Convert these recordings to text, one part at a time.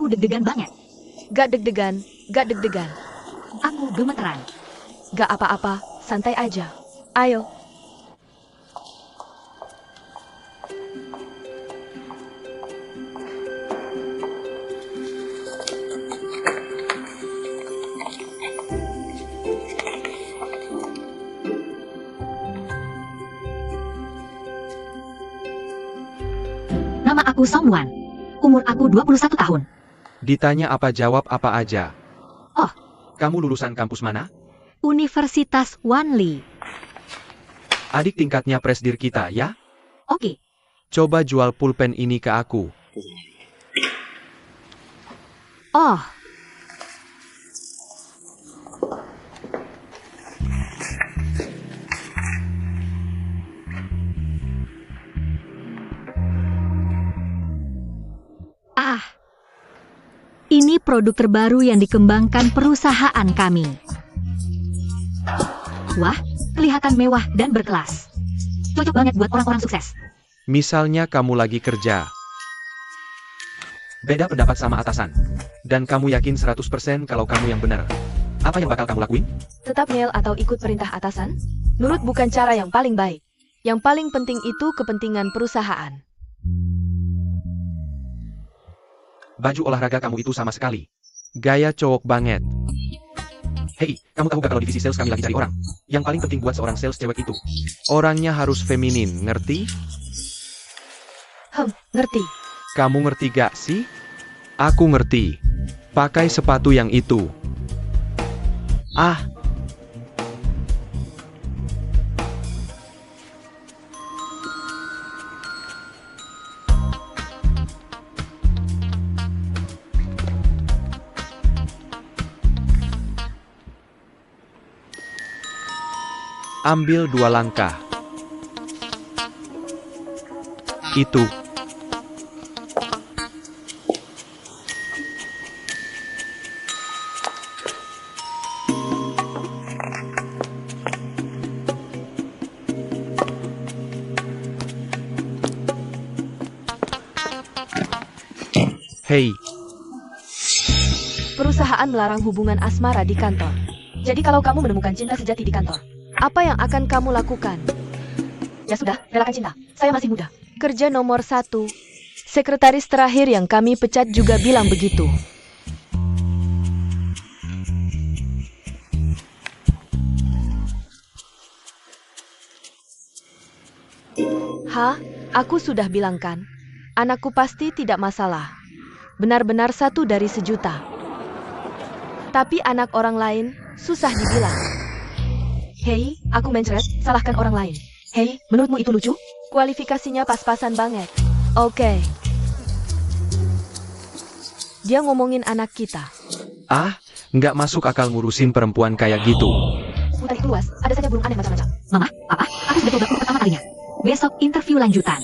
Aku deg-degan banget. Gak deg-degan. Aku gemeteran. Gak apa-apa, santai aja. Ayo. Nama aku Songwan. Umur aku 21 tahun. Ditanya apa jawab apa aja. Oh. Kamu lulusan kampus mana? Universitas Wanli. Adik tingkatnya presdir kita ya? Oke. Coba jual pulpen ini ke aku. Oh. Ini produk terbaru yang dikembangkan perusahaan kami. Wah, kelihatan mewah dan berkelas. Cocok banget buat orang-orang sukses. Misalnya kamu lagi kerja. Beda pendapat sama atasan. Dan kamu yakin 100% kalau kamu yang benar. Apa yang bakal kamu lakuin? Tetap ngeyel atau ikut perintah atasan? Nurut bukan cara yang paling baik. Yang paling penting itu kepentingan perusahaan. Baju olahraga kamu itu sama sekali. Gaya cowok banget. Hei, kamu tahu gak kalau divisi sales kami lagi cari orang? Yang paling penting buat seorang sales cewek itu. Orangnya harus feminin, ngerti? Ngerti. Kamu ngerti gak sih? Aku ngerti. Pakai sepatu yang itu. Ambil 2 langkah. Itu. Hei. Perusahaan melarang hubungan asmara di kantor. Jadi kalau kamu menemukan cinta sejati di kantor, apa yang akan kamu lakukan? Ya sudah, relakan cinta. Saya masih muda. Kerja nomor 1. Sekretaris terakhir yang kami pecat juga bilang begitu. Aku sudah bilang kan. Anakku pasti tidak masalah. Benar-benar 1 dari sejuta. Tapi anak orang lain, susah dibilang. Hei, aku mencret, salahkan orang lain. Hei, menurutmu itu lucu? Kualifikasinya pas-pasan banget. Oke. Dia ngomongin anak kita. Nggak masuk akal ngurusin perempuan kayak gitu. Hutan itu luas, ada saja burung aneh macam-macam. Mama, Papa, aku sudah coba untuk pertama kalinya. Besok interview lanjutan.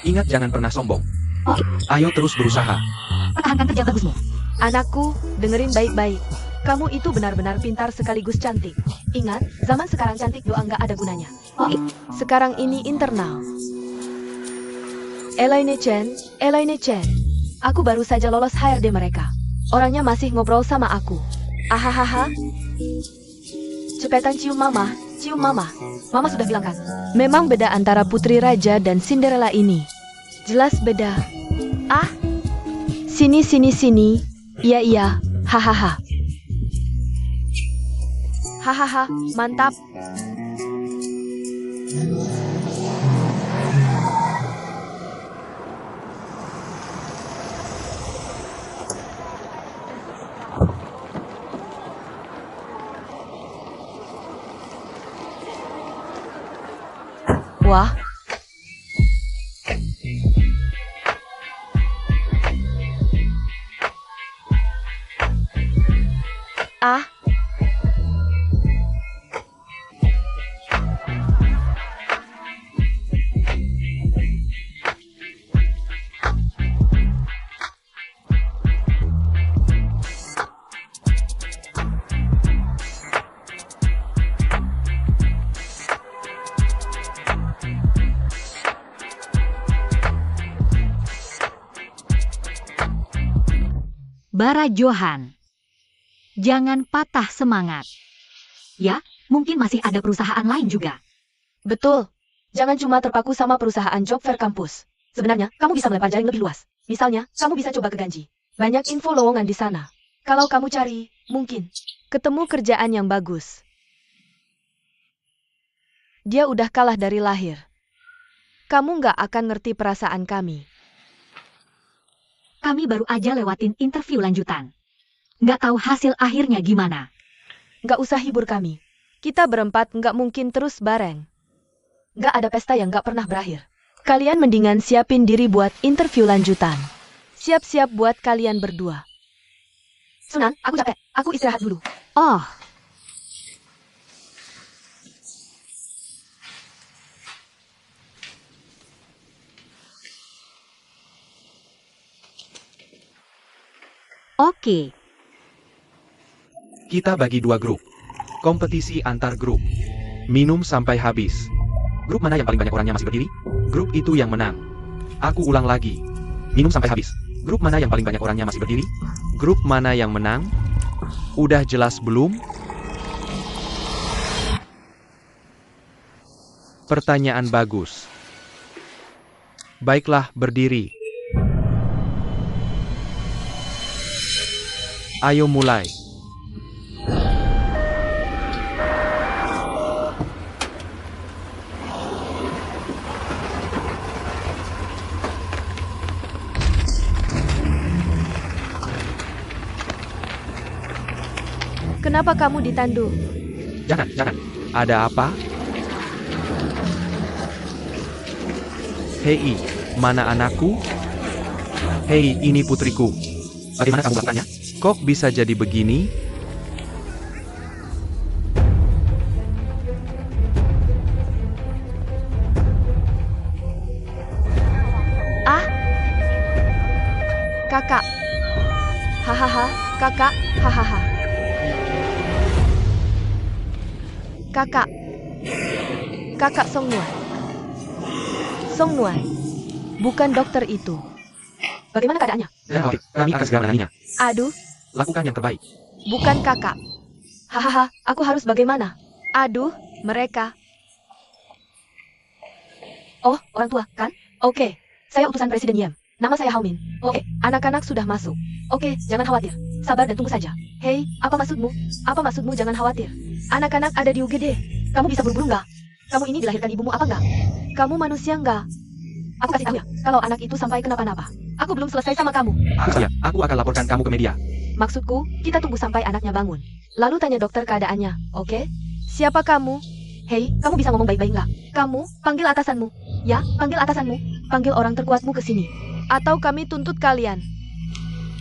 Ingat jangan pernah sombong. Oke. Ayo terus berusaha. Pertahankan kerja bagusmu. Anakku, dengerin baik-baik. Kamu itu benar-benar pintar sekaligus cantik. Ingat, zaman sekarang cantik doang nggak ada gunanya. Oke. Sekarang ini internal. Elaine Chen. Aku baru saja lolos HRD mereka. Orangnya masih ngobrol sama aku. Ahahaha. Cepetan cium mama. Mama sudah bilang kan? Memang beda antara Putri Raja dan Cinderella ini. Jelas beda. Sini. Iya. Hahaha. Hahaha, mantap. Wah. Bara Johan. Jangan patah semangat. Ya, mungkin masih ada perusahaan lain juga. Betul. Jangan cuma terpaku sama perusahaan job fair kampus. Sebenarnya, kamu bisa melebar jaring lebih luas. Misalnya, kamu bisa coba ke Ganji. Banyak info lowongan di sana. Kalau kamu cari, mungkin ketemu kerjaan yang bagus. Dia udah kalah dari lahir. Kamu nggak akan ngerti perasaan kami. Kami baru aja lewatin interview lanjutan. Nggak tahu hasil akhirnya gimana. Nggak usah hibur kami. Kita berempat nggak mungkin terus bareng. Nggak ada pesta yang nggak pernah berakhir. Kalian mendingan siapin diri buat interview lanjutan. Siap-siap buat kalian berdua. Sunan, aku capek. Aku istirahat dulu. Oh, oke. Kita bagi 2 grup. Kompetisi antar grup. Minum sampai habis. Grup mana yang paling banyak orangnya masih berdiri? Grup itu yang menang. Aku ulang lagi. Minum sampai habis. Grup mana yang paling banyak orangnya masih berdiri? Grup mana yang menang? Udah jelas belum? Pertanyaan bagus. Baiklah, berdiri. Ayo mulai. Kenapa kamu ditandu? Jangan, jangan. Ada apa? Hei, mana anakku? Hei, ini putriku. Bagaimana kamu melakukannya? Kok bisa jadi begini? Ah! Kakak. Hahaha, kakak, hahaha. Kakak. Kakak Song Nuan. Song Nuan. Bukan dokter itu. Bagaimana keadaannya? Jangan khawatir, kami akan segera menanganinya. Aduh, Lakukan yang terbaik. bukan kakak. Hahaha, aku harus bagaimana? Aduh, mereka. Oh, orang tua, kan? Oke, saya utusan Presiden Yam. Nama saya Hao Min. Oke, anak-anak sudah masuk. Oke, jangan khawatir. Sabar dan tunggu saja. Hei, apa maksudmu? Apa maksudmu jangan khawatir? Anak-anak ada di UGD. Kamu bisa berburu nggak? Kamu ini dilahirkan ibumu apa nggak? Kamu manusia nggak? Aku kasih tahu ya, kalau anak itu sampai kenapa-napa. Aku belum selesai sama kamu. Aku akan laporkan kamu ke media. Maksudku, kita tunggu sampai anaknya bangun. Lalu tanya dokter keadaannya, oke? Siapa kamu? Hei, kamu bisa ngomong baik-baik nggak? Kamu, panggil atasanmu. Ya, panggil atasanmu. Panggil orang terkuatmu ke sini. Atau kami tuntut kalian.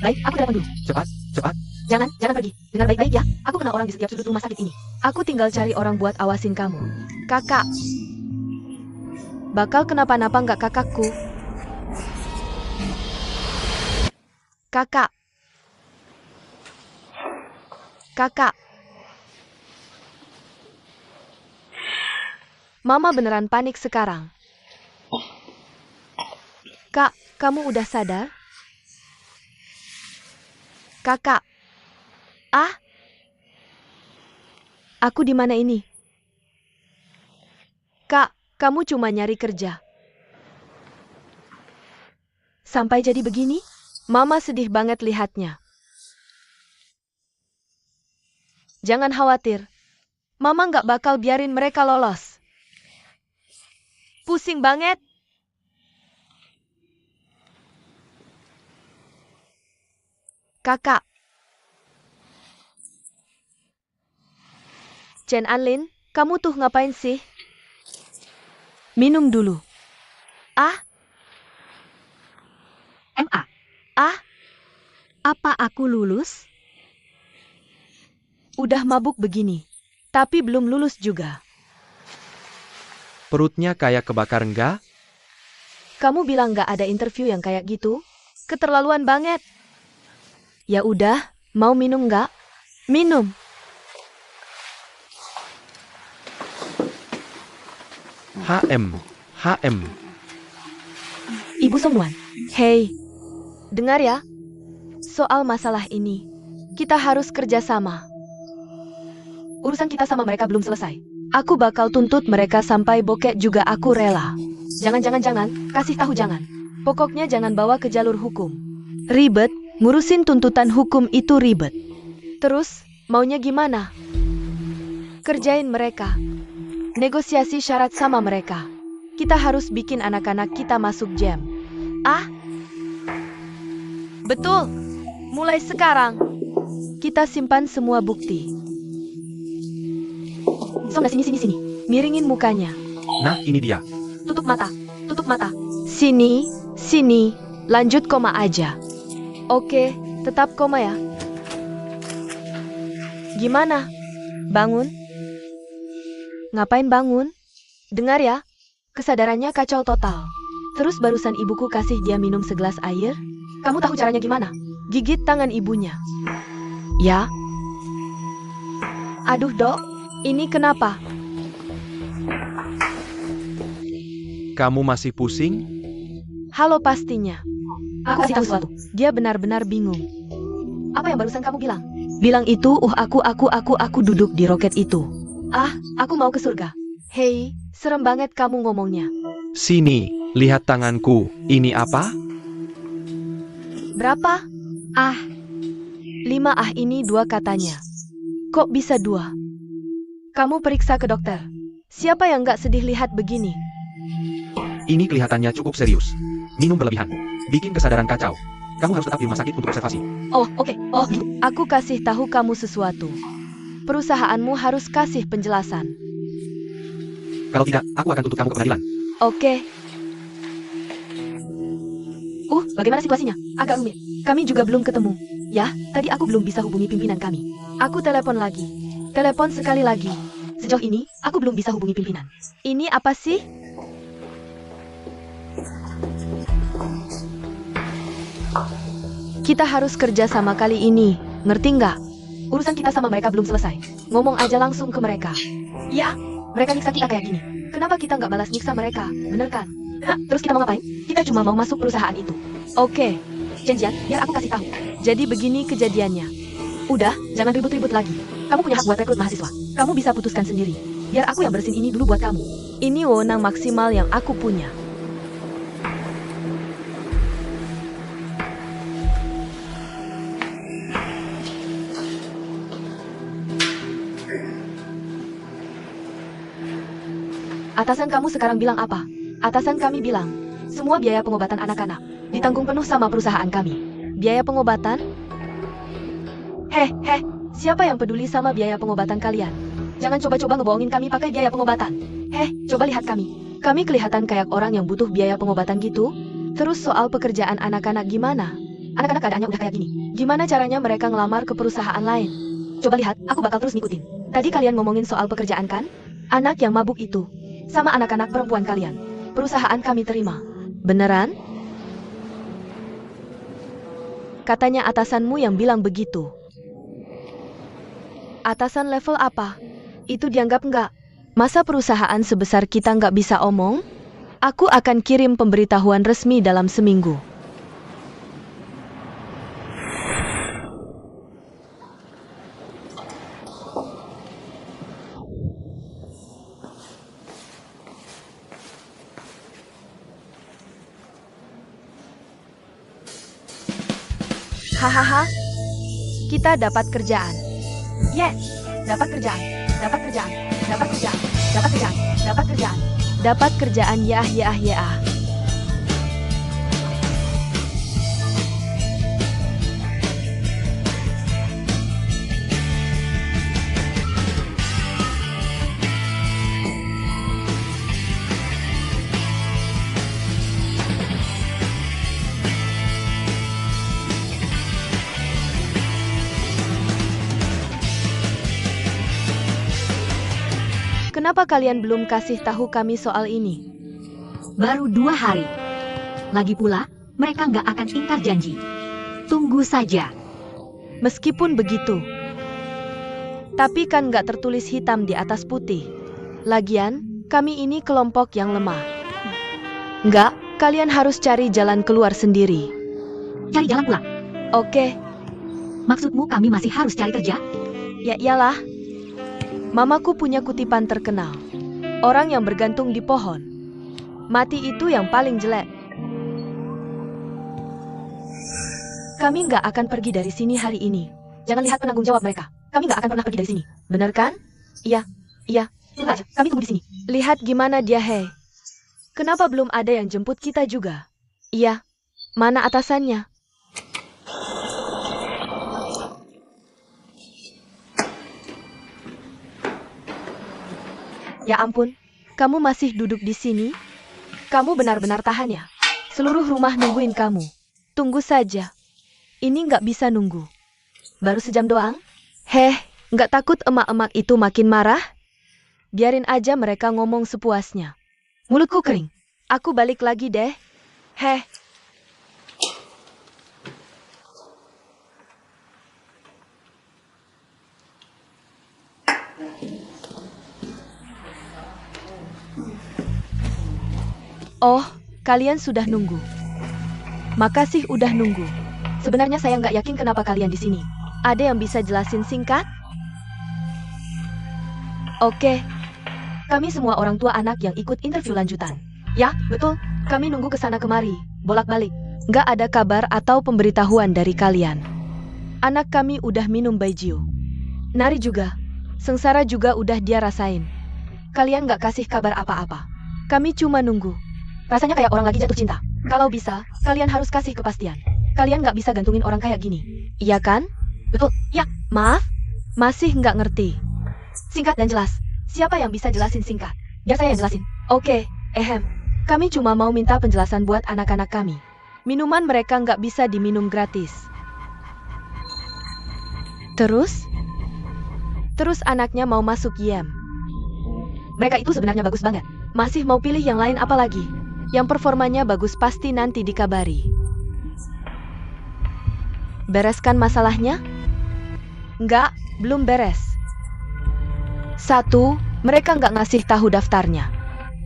Baik, aku datang dulu. Cepat, cepat. Jangan pergi. Dengar baik-baik ya. Aku kenal orang di setiap sudut rumah sakit ini. Aku tinggal cari orang buat awasin kamu. Kakak. Bakal kenapa-napa nggak kakakku? Kakak. Kakak. Mama beneran panik sekarang. Kak, kamu udah sadar? Kakak. Ah? Aku di mana ini? Kak, kamu cuma nyari kerja. Sampai jadi begini? Mama sedih banget lihatnya. Jangan khawatir. Mama nggak bakal biarin mereka lolos. Pusing banget. Kakak. Chen Anlin, kamu tuh ngapain sih? Minum dulu. Ah? MA. Ah? Apa aku lulus? Udah mabuk begini. Tapi belum lulus juga. Perutnya kayak kebakar enggak? Kamu bilang nggak ada interview yang kayak gitu? Keterlaluan banget. Ya udah, mau minum nggak? Minum. HM. Ibu Songwan. Hei, dengar ya. Soal masalah ini, kita harus kerjasama. Urusan kita sama mereka belum selesai. Aku bakal tuntut mereka sampai bokek juga aku rela. Jangan, kasih tahu jangan. Pokoknya jangan bawa ke jalur hukum. Ribet, ngurusin tuntutan hukum itu ribet. Terus, maunya gimana? Kerjain mereka. Negosiasi syarat sama mereka. Kita harus bikin anak-anak kita masuk jam. Ah? Betul. Mulai sekarang, kita simpan semua bukti. Sona, sini. Miringin mukanya. Nah, ini dia. Tutup mata. Sini. Lanjut koma aja. Oke, tetap koma ya. Gimana? Bangun? Ngapain bangun? Dengar ya, kesadarannya kacau total. Terus barusan ibuku kasih dia minum segelas air. Kamu tahu caranya gimana? Gigit tangan ibunya. Ya. Aduh, Dok. Ini kenapa? Kamu masih pusing? Halo, pastinya. Aku kasih tahu sesuatu. Dia benar-benar bingung. Apa yang barusan kamu bilang? Bilang itu, aku duduk di roket itu. Ah, aku mau ke surga. Hei, serem banget kamu ngomongnya. Sini, lihat tanganku. Ini apa? Berapa? Ah, 5 ini 2 katanya. Kok bisa 2? Kamu periksa ke dokter. Siapa yang gak sedih lihat begini? Ini kelihatannya cukup serius. Minum berlebihan. Bikin kesadaran kacau. Kamu harus tetap di rumah sakit untuk observasi. Oh, oke. Oh, aku kasih tahu kamu sesuatu. Perusahaanmu harus kasih penjelasan. Kalau tidak, aku akan tuntut kamu ke pengadilan. Oke. Bagaimana situasinya? Agak rumit. Kami juga belum ketemu. Ya, tadi aku belum bisa hubungi pimpinan kami. Aku telepon lagi. Telepon sekali lagi. Sejauh ini, aku belum bisa hubungi pimpinan. Ini apa sih? Kita harus kerja sama kali ini. Ngerti nggak? Urusan kita sama mereka belum selesai. Ngomong aja langsung ke mereka. Ya, mereka nyiksa kita kayak gini. Kenapa kita nggak balas nyiksa mereka? Bener kan? Hah, terus kita mau ngapain? Kita cuma mau masuk perusahaan itu. Oke. Janjian, biar aku kasih tahu. Jadi begini kejadiannya. Udah, jangan ribut-ribut lagi. Kamu punya hak buat rekrut mahasiswa. Kamu bisa putuskan sendiri. Biar aku yang bersihin ini dulu buat kamu. Ini wewenang maksimal yang aku punya. Atasan kamu sekarang bilang apa? Atasan kami bilang, semua biaya pengobatan anak-anak ditanggung penuh sama perusahaan kami. Biaya pengobatan? Siapa yang peduli sama biaya pengobatan kalian? Jangan coba-coba ngebohongin kami pakai biaya pengobatan. Coba lihat kami. Kami kelihatan kayak orang yang butuh biaya pengobatan gitu? Terus soal pekerjaan anak-anak gimana? Anak-anak keadaannya udah kayak gini. Gimana caranya mereka ngelamar ke perusahaan lain? Coba lihat, aku bakal terus ngikutin. Tadi kalian ngomongin soal pekerjaan kan? Anak yang mabuk itu. Sama anak-anak perempuan kalian. Perusahaan kami terima. Beneran? Katanya atasanmu yang bilang begitu. Atasan level apa? Itu dianggap nggak? Masa perusahaan sebesar kita nggak bisa omong? Aku akan kirim pemberitahuan resmi dalam seminggu. Hahaha, kita dapat kerjaan. Yes, dapat kerjaan. Dapat kerjaan, ya. Kenapa kalian belum kasih tahu kami soal ini? baru 2 hari. Lagi pula, mereka nggak akan ingkar janji. Tunggu saja. Meskipun begitu. Tapi kan nggak tertulis hitam di atas putih. Lagian, kami ini kelompok yang lemah. Nggak, kalian harus cari jalan keluar sendiri. Cari jalan pulang. Oke, Maksudmu kami masih harus cari kerja? Ya iyalah. Mamaku punya kutipan terkenal. Orang yang bergantung di pohon, mati itu yang paling jelek. Kami nggak akan pergi dari sini hari ini. Jangan lihat penanggung jawab mereka. Kami nggak akan pernah pergi dari sini. Benar kan? Iya. Tunggu aja, kami tunggu di sini. Lihat gimana dia, hei. Kenapa belum ada yang jemput kita juga? Iya. Mana atasannya? Ya ampun, kamu masih duduk di sini? Kamu benar-benar tahan ya? Seluruh rumah nungguin kamu. Tunggu saja. Ini nggak bisa nunggu. Baru sejam doang? Heh, nggak takut emak-emak itu makin marah? Biarin aja mereka ngomong sepuasnya. Mulutku kering. Aku balik lagi deh. Heh. Oh, kalian sudah nunggu. Makasih udah nunggu. Sebenarnya saya nggak yakin kenapa kalian di sini. Ada yang bisa jelasin singkat? Oke. Kami semua orang tua anak yang ikut interview lanjutan. Ya, betul. Kami nunggu kesana kemari, bolak-balik. Nggak ada kabar atau pemberitahuan dari kalian. Anak kami udah minum baijiu. Nari juga. Sengsara juga udah dia rasain. Kalian nggak kasih kabar apa-apa. Kami cuma nunggu. Rasanya kayak orang lagi jatuh cinta. Kalau bisa, kalian harus kasih kepastian. Kalian nggak bisa gantungin orang kayak gini. Iya kan? Betul. Ya, maaf. Masih nggak ngerti. Singkat dan jelas. Siapa yang bisa jelasin singkat? Biar saya yang jelasin. Oke, Kami cuma mau minta penjelasan buat anak-anak kami. Minuman mereka nggak bisa diminum gratis. Terus anaknya mau masuk YM. Mereka itu sebenarnya bagus banget. Masih mau pilih yang lain apa lagi? Yang performanya bagus pasti nanti dikabari. Bereskan masalahnya? Enggak, belum beres. 1, mereka nggak ngasih tahu daftarnya.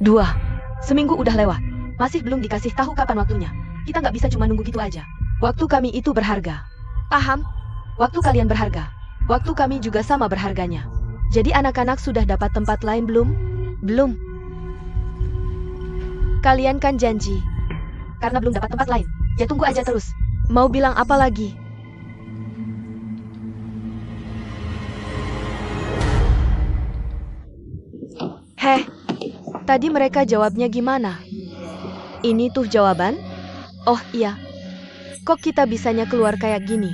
2, seminggu udah lewat. Masih belum dikasih tahu kapan waktunya. Kita nggak bisa cuma nunggu gitu aja. Waktu kami itu berharga. Paham? Waktu kalian berharga. Waktu kami juga sama berharganya. Jadi anak-anak sudah dapat tempat lain belum? Belum. Kalian kan janji. Karena belum dapat tempat lain. Ya tunggu aja terus. Mau bilang apa lagi? Heh, tadi mereka jawabnya gimana? Ini tuh jawaban? Oh iya. Kok kita bisanya keluar kayak gini?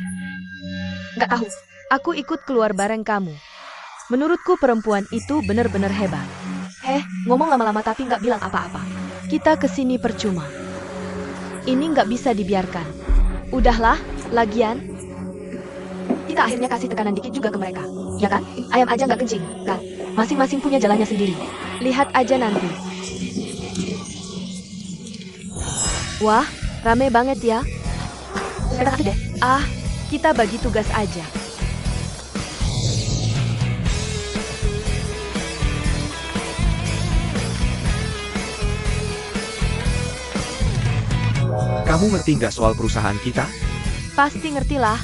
Nggak tahu. Aku ikut keluar bareng kamu. Menurutku perempuan itu bener-bener hebat. Ngomong lama-lama tapi nggak bilang apa-apa. Kita kesini percuma. Ini nggak bisa dibiarkan. Udahlah, lagian. Kita akhirnya kasih tekanan dikit juga ke mereka. Ya kan? Ayam aja nggak kencing, kan? Masing-masing punya jalannya sendiri. Lihat aja nanti. Wah, rame banget ya. Terima kasih deh. Kita bagi tugas aja. Kamu ngerti nggak soal perusahaan kita? Pasti ngertilah.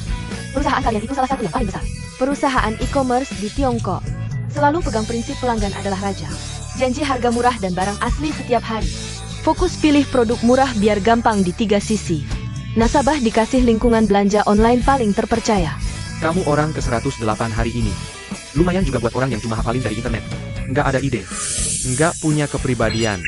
Perusahaan kalian itu salah satu yang paling besar. Perusahaan e-commerce di Tiongkok. Selalu pegang prinsip pelanggan adalah raja. Janji harga murah dan barang asli setiap hari. Fokus pilih produk murah biar gampang di 3 sisi. Nasabah dikasih lingkungan belanja online paling terpercaya. Kamu orang ke-108 hari ini. Lumayan juga buat orang yang cuma hafalin dari internet. Nggak ada ide. Nggak punya kepribadian.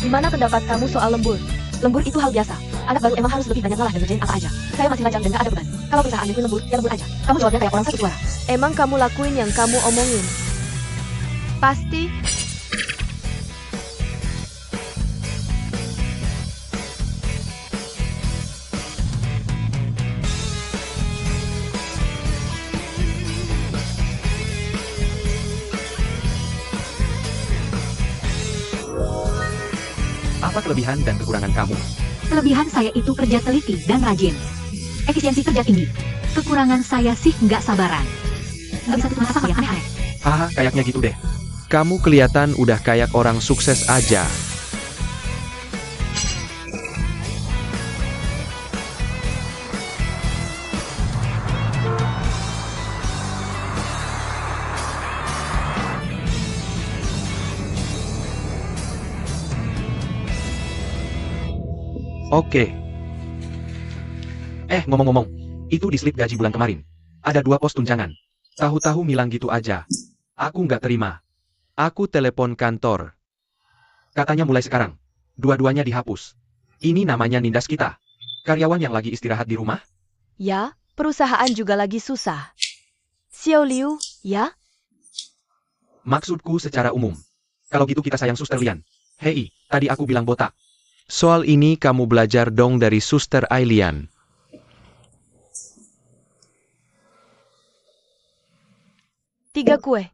Gimana pendapat kamu soal lembur? Lembur itu hal biasa. Anak baru emang harus lebih banyak ngalah dan ngerjain apa aja. Saya masih lajang dan gak ada beban. Kalau perusahaan bikin lembur, ya lembur aja. Kamu jawabnya kayak orang satu suara. Emang kamu lakuin yang kamu omongin? Pasti. Apa kelebihan dan kekurangan kamu? Kelebihan saya itu kerja teliti dan rajin. Efisiensi kerja tinggi. Kekurangan saya sih nggak sabaran. Nggak bisa tutup mata sama yang aneh-aneh. Haha, kayaknya gitu deh. Kamu kelihatan udah kayak orang sukses aja. Oke. Ngomong-ngomong, itu di slip gaji bulan kemarin. Ada 2 pos tunjangan. Tahu-tahu bilang gitu aja. Aku nggak terima. Aku telepon kantor. Katanya mulai sekarang, dua-duanya dihapus. Ini namanya nindas kita. Karyawan yang lagi istirahat di rumah? Ya, perusahaan juga lagi susah. Xiao Liu, ya? Maksudku secara umum. Kalau gitu kita sayang Suster Lian. Hei, tadi aku bilang botak. Soal ini kamu belajar dong dari Suster Ailian. Tiga kue.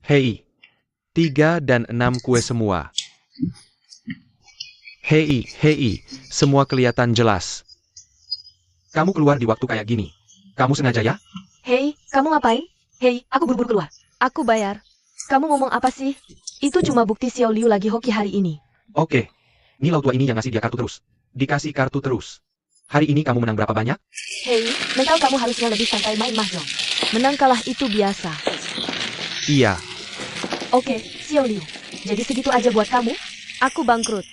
Hei, 3 dan 6 kue semua. Hei, semua kelihatan jelas. Kamu keluar di waktu kayak gini. Kamu sengaja ya? Hei, kamu ngapain? Hei, aku buru-buru keluar. Aku bayar. Kamu ngomong apa sih? Itu cuma bukti Xiao Liu lagi hoki hari ini. Oke. Nih laut tua ini yang ngasih dia kartu terus. Dikasih kartu terus. Hari ini kamu menang berapa banyak? Hei, mental kamu harusnya lebih santai main mahjong. Menang kalah itu biasa. Iya. Oke, Xiao Liu. Jadi segitu aja buat kamu? Aku bangkrut.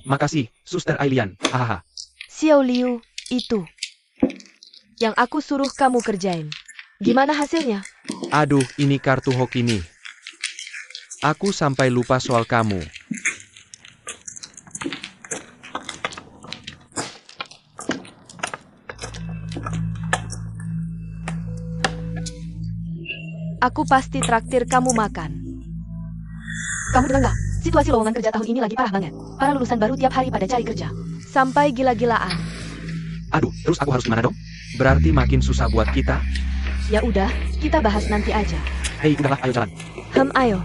Makasih, Suster Ailian. Hahaha. Xiao Liu, itu yang aku suruh kamu kerjain. Gimana hasilnya? Aduh, ini kartu hoki nih. Aku sampai lupa soal kamu. Aku pasti traktir kamu makan. Kamu dengar nggak? Situasi lowongan kerja tahun ini lagi parah banget. Para lulusan baru tiap hari pada cari kerja. Sampai gila-gilaan. Aduh, terus aku harus gimana dong? Berarti makin susah buat kita? Ya udah, kita bahas nanti aja. Hei, udahlah, ayo jalan. Ayo.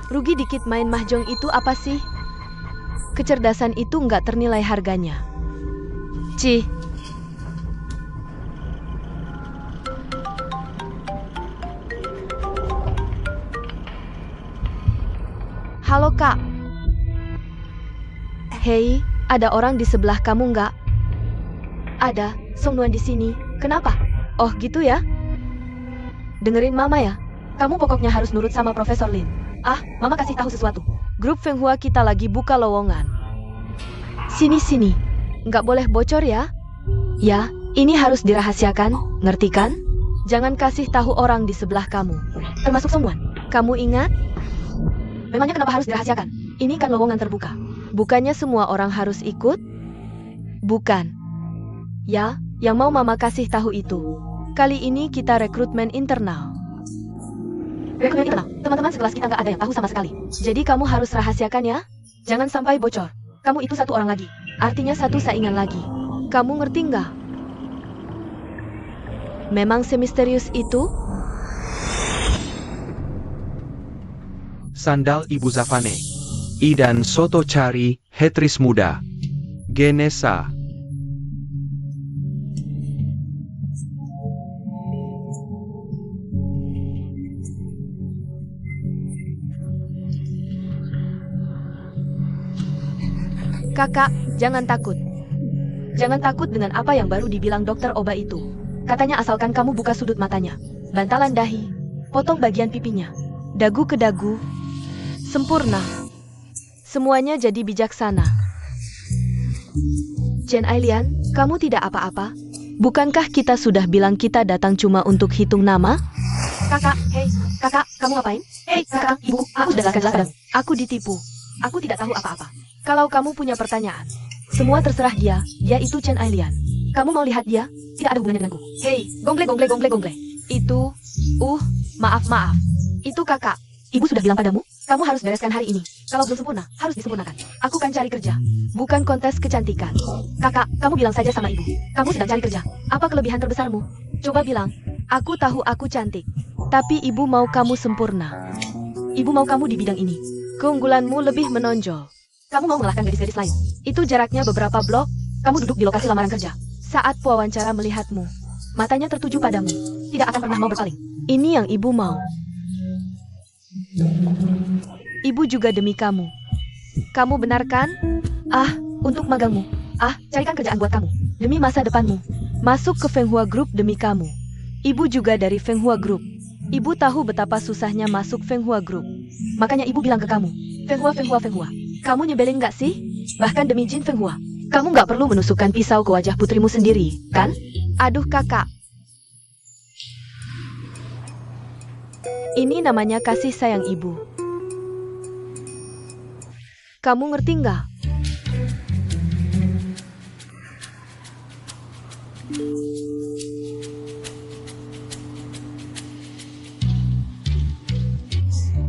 Rugi dikit main mahjong itu apa sih? Kecerdasan itu nggak ternilai harganya. Cih. Halo Kak. Hei, ada orang di sebelah kamu nggak? Ada, Song Nuan di sini. Kenapa? Oh gitu ya? Dengerin Mama ya. Kamu pokoknya harus nurut sama Profesor Lin. Ah, Mama kasih tahu sesuatu. Grup Feng Hua kita lagi buka lowongan. Sini. Nggak boleh bocor ya? Ya, ini harus dirahasiakan, ngerti kan? Jangan kasih tahu orang di sebelah kamu. Termasuk Song Nuan. Kamu ingat? Memangnya kenapa harus dirahasiakan? Ini kan lowongan terbuka. Bukannya semua orang harus ikut? Bukan. Ya, yang mau Mama kasih tahu itu. Kali ini kita rekrutmen internal. Rekrutmen internal? Teman-teman sekelas kita nggak ada yang tahu sama sekali. Jadi kamu harus rahasiakan ya? Jangan sampai bocor. Kamu itu 1 orang lagi. Artinya 1 saingan lagi. Kamu ngerti nggak? Memang semisterius itu? Sandal Ibu Zafane. Dan soto cari, hetris muda. Genesa. Kakak, jangan takut. Jangan takut dengan apa yang baru dibilang dokter Oba itu. Katanya asalkan kamu buka sudut matanya, bantalan dahi, potong bagian pipinya, dagu ke dagu, sempurna. Semuanya jadi bijaksana. Chen Ailian, kamu tidak apa-apa? Bukankah kita sudah bilang kita datang cuma untuk hitung nama? Kakak, hei, kakak, kamu ngapain? Hei, kakak, ibu, aku sudah jelaskan. Aku ditipu. Aku tidak tahu apa-apa. Kalau kamu punya pertanyaan, semua terserah dia itu Chen Ailian. Kamu mau lihat dia? Tidak ada hubungannya denganku. Hei, gonggle. Itu, maaf. Itu kakak. Ibu sudah bilang padamu, kamu harus bereskan hari ini. Kalau belum sempurna, harus disempurnakan. Aku kan cari kerja, bukan kontes kecantikan. Kakak, kamu bilang saja sama ibu. Kamu sedang cari kerja. Apa kelebihan terbesarmu? Coba bilang. Aku tahu aku cantik, tapi ibu mau kamu sempurna. Ibu mau kamu di bidang ini. Keunggulanmu lebih menonjol. Kamu mau mengalahkan gadis-gadis lain. Itu jaraknya beberapa blok. Kamu duduk di lokasi lamaran kerja. Saat pewawancara melihatmu, matanya tertuju padamu. Tidak akan pernah mau berpaling. Ini yang ibu mau. Ibu juga demi kamu. Kamu benar kan? Untuk magangmu. Carikan kerjaan buat kamu. Demi masa depanmu. Masuk ke Feng Hua Group demi kamu. Ibu juga dari Feng Hua Group. Ibu tahu betapa susahnya masuk Feng Hua Group. Makanya ibu bilang ke kamu, Feng Hua. Kamu nyebelin nggak sih? Bahkan demi Jin Feng Hua. Kamu nggak perlu menusukkan pisau ke wajah putrimu sendiri, kan? Aduh kakak. Ini namanya kasih sayang ibu. Kamu ngerti nggak?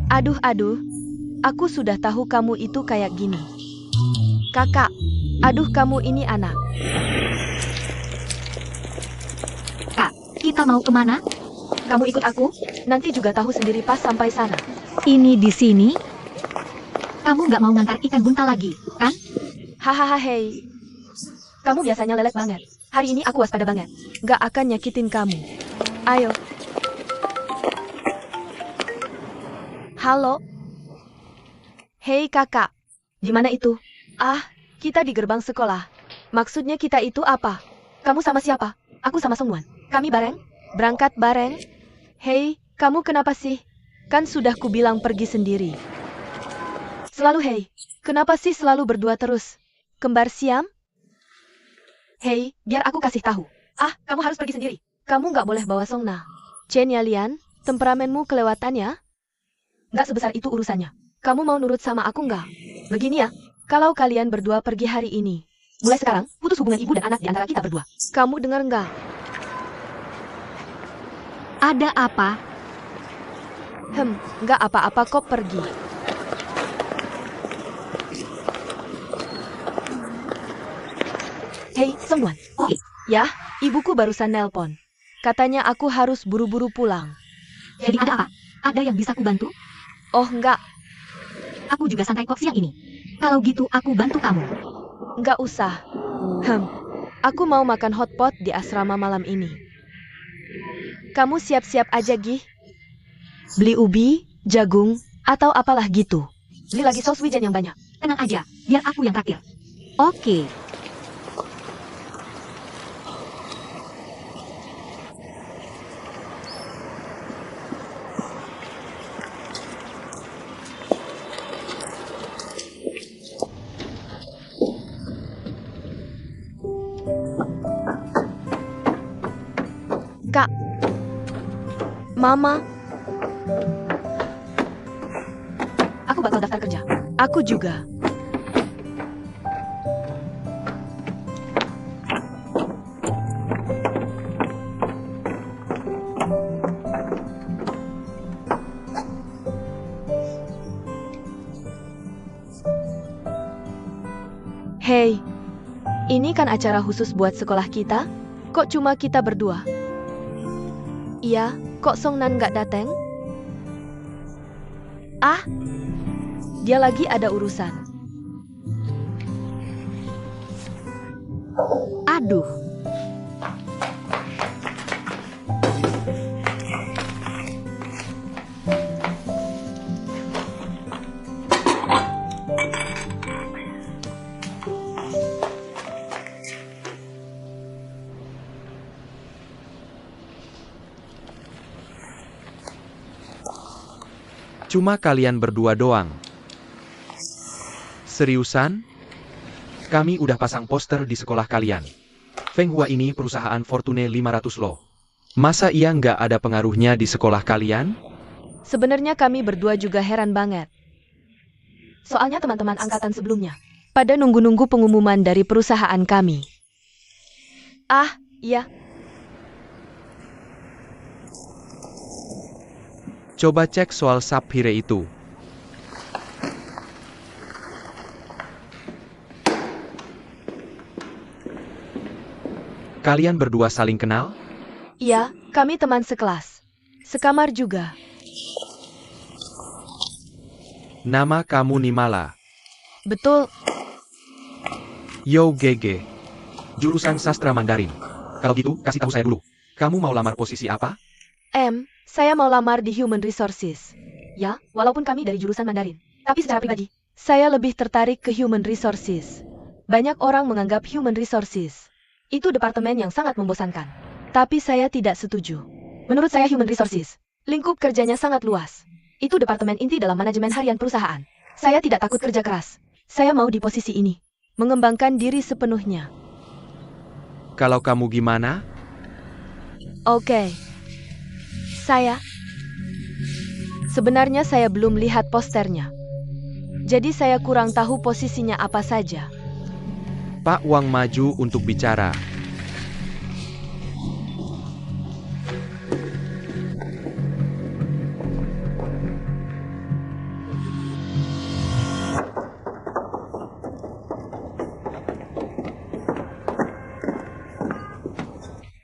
Aduh. Aku sudah tahu kamu itu kayak gini. Kakak, kamu ini anak. Kak, kita mau kemana? Kamu ikut aku, nanti juga tahu sendiri pas sampai sana. Ini di sini? Kamu nggak mau ngantar ikan buntal lagi, kan? Hahaha hei. Kamu biasanya lelet banget. Hari ini aku waspada banget. Nggak akan nyakitin kamu. Ayo. Halo. Hei kakak. Gimana itu? Kita di gerbang sekolah. Maksudnya kita itu apa? Kamu sama siapa? Aku sama Songwan. Kami bareng? Berangkat bareng? Hei, kamu kenapa sih? Kan sudah kubilang pergi sendiri. Selalu hei. Kenapa sih selalu berdua terus? Kembar Siam? Hei, biar aku kasih tahu. Kamu harus pergi sendiri. Kamu nggak boleh bawa Songna. Chen Yalian, temperamenmu kelewatan ya? Nggak sebesar itu urusannya. Kamu mau nurut sama aku nggak? Begini ya, kalau kalian berdua pergi hari ini, mulai sekarang, putus hubungan ibu dan anak di antara kita berdua. Kamu dengar nggak? Ada apa? Nggak apa-apa kok pergi. Hei, Songwan. Ya, ibuku barusan nelpon. Katanya aku harus buru-buru pulang. Jadi ada apa? Ada yang bisa kubantu? Oh, enggak. Aku juga santai kok siang ini. Kalau gitu aku bantu kamu. Enggak usah. Aku mau makan hotpot di asrama malam ini. Kamu siap-siap aja, Gih. Beli ubi, jagung, atau apalah gitu. Beli lagi saus wijen yang banyak. Tenang aja, biar aku yang traktir. Oke. Kak. Mama. Aku bakal daftar kerja. Aku juga. Hei, ini kan acara khusus buat sekolah kita? Kok cuma kita berdua? Iya, kok Songnan nggak dateng? Dia lagi ada urusan. Aduh. Cuma kalian berdua doang. Seriusan? Kami udah pasang poster di sekolah kalian. Feng Hua ini perusahaan Fortune 500 loh. Masa iya nggak ada pengaruhnya di sekolah kalian? Sebenarnya kami berdua juga heran banget. Soalnya teman-teman angkatan sebelumnya pada nunggu-nunggu pengumuman dari perusahaan kami. Ah, iya. Coba cek soal Sapphire itu. Kalian berdua saling kenal? Iya, kami teman sekelas. Sekamar juga. Nama kamu Nimala. Betul, Yo GG. Jurusan sastra Mandarin. Kalau gitu, kasih tahu saya dulu. Kamu mau lamar posisi apa? saya mau lamar di Human Resources. Ya, walaupun kami dari jurusan Mandarin. Tapi secara pribadi, saya lebih tertarik ke Human Resources. Banyak orang menganggap Human Resources itu departemen yang sangat membosankan. Tapi saya tidak setuju. Menurut saya Human Resources, lingkup kerjanya sangat luas. Itu departemen inti dalam manajemen harian perusahaan. Saya tidak takut kerja keras. Saya mau di posisi ini. Mengembangkan diri sepenuhnya. Kalau kamu gimana? Oke. Sebenarnya saya belum lihat posternya. Jadi saya kurang tahu posisinya apa saja. Pak Wang maju untuk bicara.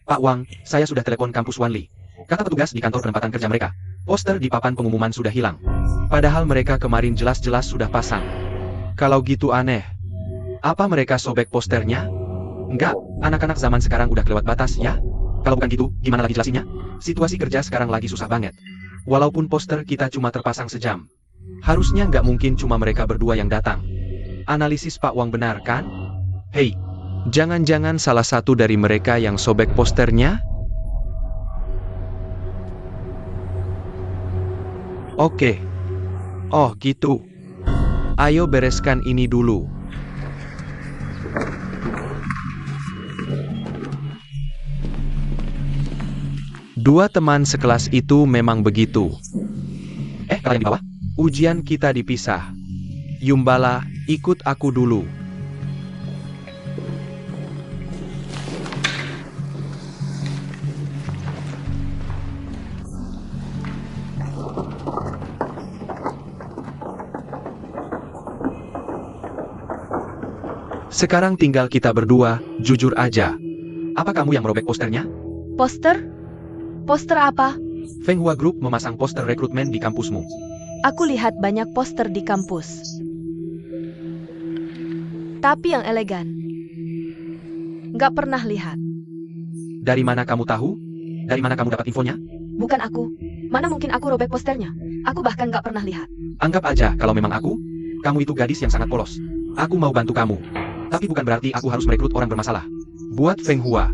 Pak Wang, saya sudah telepon kampus Wanli. Kata petugas di kantor penempatan kerja mereka, poster di papan pengumuman sudah hilang. Padahal mereka kemarin jelas-jelas sudah pasang. Kalau gitu aneh. Apa mereka sobek posternya? Enggak, anak-anak zaman sekarang udah kelewat batas ya. Kalau bukan gitu, gimana lagi jelasinnya? Situasi kerja sekarang lagi susah banget. Walaupun poster kita cuma terpasang sejam. Harusnya nggak mungkin cuma mereka berdua yang datang. Analisis Pak Wang benar kan? Hei, jangan-jangan salah satu dari mereka yang sobek posternya? Oke. Oh gitu. Ayo bereskan ini dulu. Dua teman sekelas itu memang begitu. Kalian di bawah? Ujian kita dipisah. Yumbala, ikut aku dulu. Sekarang tinggal kita berdua, jujur aja. Apa kamu yang merobek posternya? Poster? Poster apa? Feng Hua Group memasang poster rekrutmen di kampusmu. Aku lihat banyak poster di kampus. Tapi yang elegan. Nggak pernah lihat. Dari mana kamu tahu? Dari mana kamu dapat infonya? Bukan aku. Mana mungkin aku robek posternya? Aku bahkan nggak pernah lihat. Anggap aja kalau memang aku, kamu itu gadis yang sangat polos. Aku mau bantu kamu. Tapi bukan berarti aku harus merekrut orang bermasalah. Buat Feng Hua.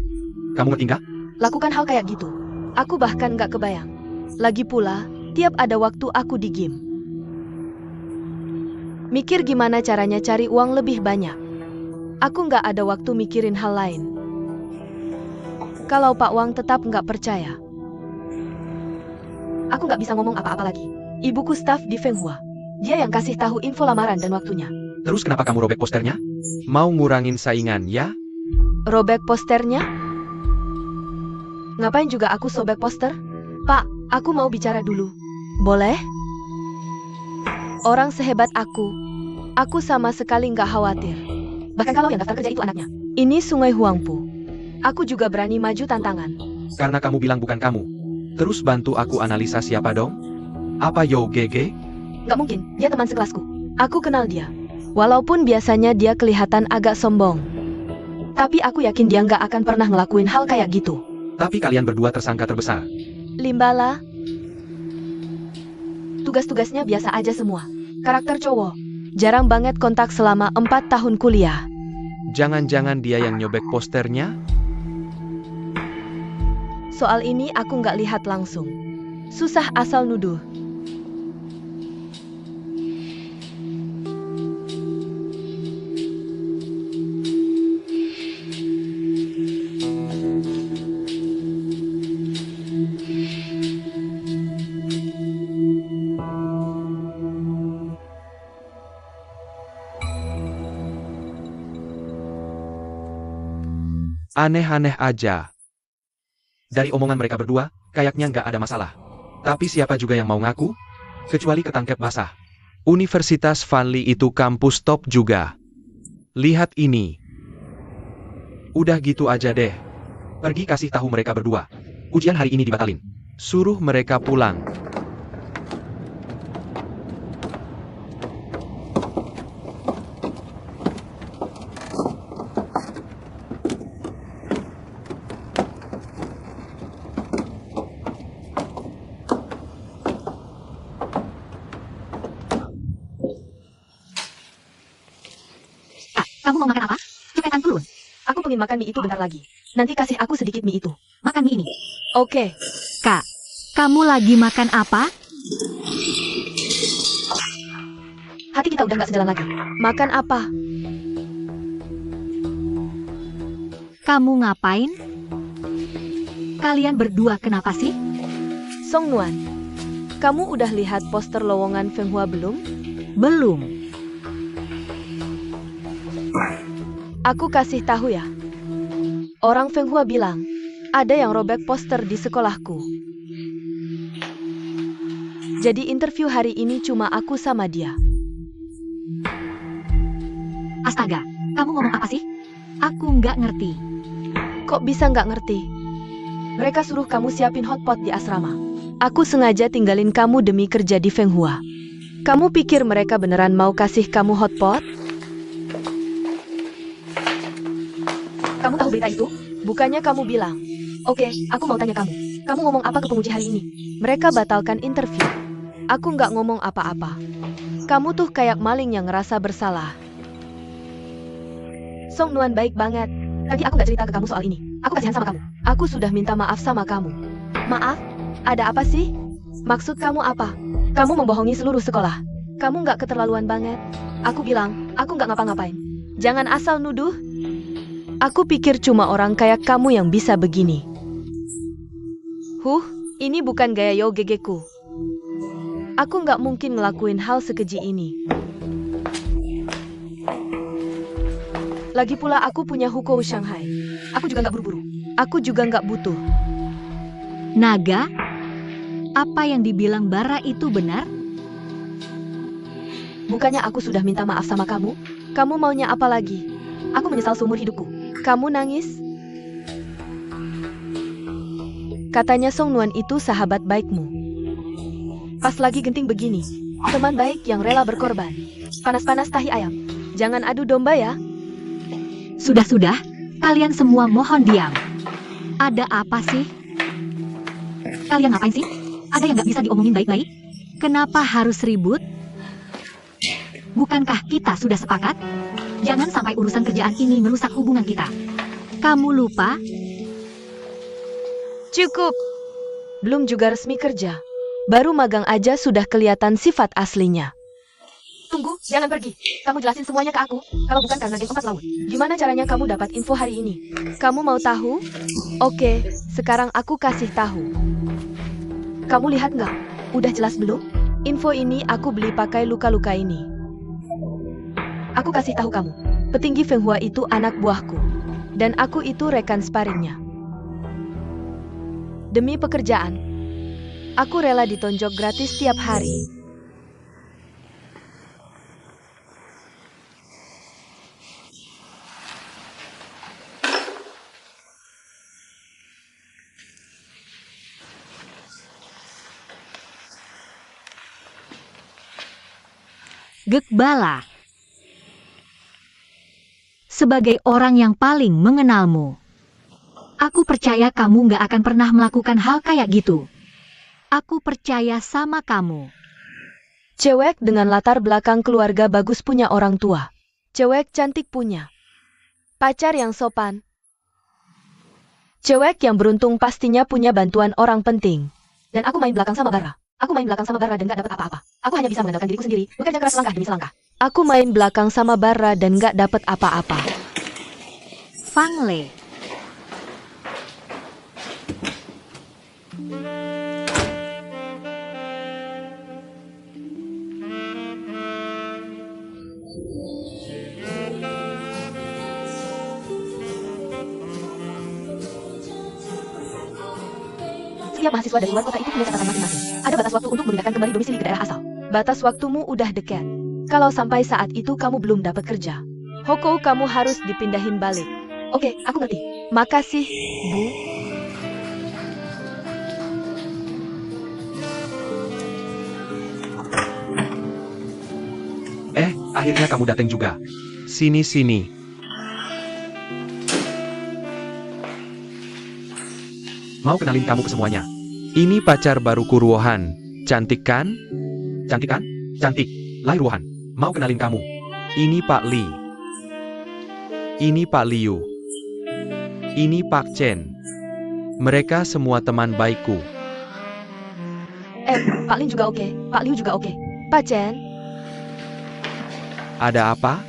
Kamu ngerti nggak? Lakukan hal kayak gitu. Aku bahkan nggak kebayang. Lagi pula, tiap ada waktu aku di game. Mikir gimana caranya cari uang lebih banyak. Aku nggak ada waktu mikirin hal lain. Kalau Pak Wang tetap nggak percaya, aku nggak bisa ngomong apa-apa lagi. Ibuku staf di Feng Hua. Dia yang kasih tahu info lamaran dan waktunya. Terus kenapa kamu robek posternya? Mau ngurangin saingan ya? Robek posternya? Ngapain juga aku sobek poster? Pak, aku mau bicara dulu. Boleh? Orang sehebat aku sama sekali nggak khawatir. Bahkan kalau yang daftar kerja itu anaknya. Ini Sungai Huangpu. Aku juga berani maju tantangan. Karena kamu bilang bukan kamu. Terus bantu aku analisa siapa dong? Apa Yo GG? Nggak mungkin, dia teman sekelasku. Aku kenal dia. Walaupun biasanya dia kelihatan agak sombong. Tapi aku yakin dia nggak akan pernah ngelakuin hal kayak gitu. Tapi kalian berdua tersangka terbesar. Limbala. Tugas-tugasnya biasa aja semua. Karakter cowok. Jarang banget kontak selama 4 tahun kuliah. Jangan-jangan dia yang nyobek posternya? Soal ini aku nggak lihat langsung. Susah asal nuduh. Aneh-aneh aja. Dari omongan mereka berdua, kayaknya nggak ada masalah. Tapi siapa juga yang mau ngaku? Kecuali ketangkep basah. Universitas Vanli itu kampus top juga. Lihat ini. Udah gitu aja deh. Pergi kasih tahu mereka berdua. Ujian hari ini dibatalin. Suruh mereka pulang. Kak, kamu mau makan apa? Cepetan turun. Aku pengen makan mie itu bentar lagi. Nanti kasih aku sedikit mie itu. Makan mie ini. Oke. Kak, kamu lagi makan apa? Hati kita udah gak sejalan lagi. Makan apa? Kamu ngapain? Kalian berdua kenapa sih? Song Nuan, kamu udah lihat poster lowongan Feng Hua belum? Belum. Aku kasih tahu ya. Orang Feng Hua bilang, ada yang robek poster di sekolahku. Jadi interview hari ini cuma aku sama dia. Astaga, kamu ngomong apa sih? Aku nggak ngerti. Kok bisa nggak ngerti? Mereka suruh kamu siapin hotpot di asrama. Aku sengaja tinggalin kamu demi kerja di Feng Hua. Kamu pikir mereka beneran mau kasih kamu hotpot? Kamu tahu berita itu? Bukannya kamu bilang, Oke, aku mau tanya kamu. Kamu ngomong apa ke penguji hari ini? mereka batalkan interview. Aku nggak ngomong apa-apa. Kamu tuh kayak maling yang ngerasa bersalah. Song Nuan baik banget. Tadi aku nggak cerita ke kamu soal ini. Aku kasihan sama kamu. Aku sudah minta maaf sama kamu. Maaf? Ada apa sih? Maksud kamu apa? Kamu membohongi seluruh sekolah. Kamu nggak keterlaluan banget. Aku bilang, aku nggak ngapa-ngapain. Jangan asal nuduh. Aku pikir cuma orang kayak kamu yang bisa begini. Ini bukan gaya yogegeku. Aku nggak mungkin ngelakuin hal sekeji ini. Lagi pula aku punya hukou Shanghai. Aku juga nggak buru-buru. Aku juga nggak butuh. Naga? Apa yang dibilang Bara itu benar? Bukannya aku sudah minta maaf sama kamu? Kamu maunya apa lagi? Aku menyesal seumur hidupku. Kamu nangis? Katanya Song Nuan itu sahabat baikmu. Pas lagi genting begini, teman baik yang rela berkorban. Panas-panas tahi ayam. Jangan adu domba ya. Sudah-sudah, kalian semua mohon diam. Ada apa sih? Kalian ngapain sih? Ada yang nggak bisa diomongin baik-baik? Kenapa harus ribut? Bukankah kita sudah sepakat? Jangan sampai urusan kerjaan ini merusak hubungan kita. Kamu lupa? Cukup. Belum juga resmi kerja. Baru magang aja sudah kelihatan sifat aslinya. Tunggu, jangan pergi. Kamu jelasin semuanya ke aku. Kalau bukan karena geng 4 laut. Gimana caranya kamu dapat info hari ini? Kamu mau tahu? Oke, sekarang aku kasih tahu. Kamu lihat nggak? Udah jelas belum? Info ini aku beli pakai luka-luka ini. Aku kasih tahu kamu. Petinggi Feng Hua itu anak buahku. Dan aku itu rekan sparringnya. Demi pekerjaan, aku rela ditonjok gratis tiap hari. Gekbala. Sebagai orang yang paling mengenalmu, aku percaya kamu nggak akan pernah melakukan hal kayak gitu. Aku percaya sama kamu. Cewek dengan latar belakang keluarga bagus punya orang tua. Cewek cantik punya pacar yang sopan. Cewek yang beruntung pastinya punya bantuan orang penting. Dan aku main belakang sama Bara. Aku main belakang sama Bara dan nggak dapat apa-apa. Aku hanya bisa mengandalkan diriku sendiri, bekerja keras selangkah demi selangkah. Aku main belakang sama Bara dan gak dapet apa-apa. Fang Le. Setiap mahasiswa dari luar kota itu punya catatan masing-masing. Ada batas waktu untuk memindahkan kembali domisili ke daerah asal. Batas waktumu udah dekat. Kalau sampai saat itu kamu belum dapat kerja, Hoko kamu harus dipindahin balik. Oke, aku ngerti. Makasih, Bu. Akhirnya kamu datang juga. Sini. Mau kenalin kamu ke semuanya. Ini pacar baruku Ruohan. Cantik kan? Cantik kan? Cantik. Lai Ruohan. Mau kenalin kamu. Ini Pak Li. Ini Pak Liu. Ini Pak Chen. Mereka semua teman baikku. Pak Lin juga oke. Pak Liu juga oke. Pak Chen, Ada apa?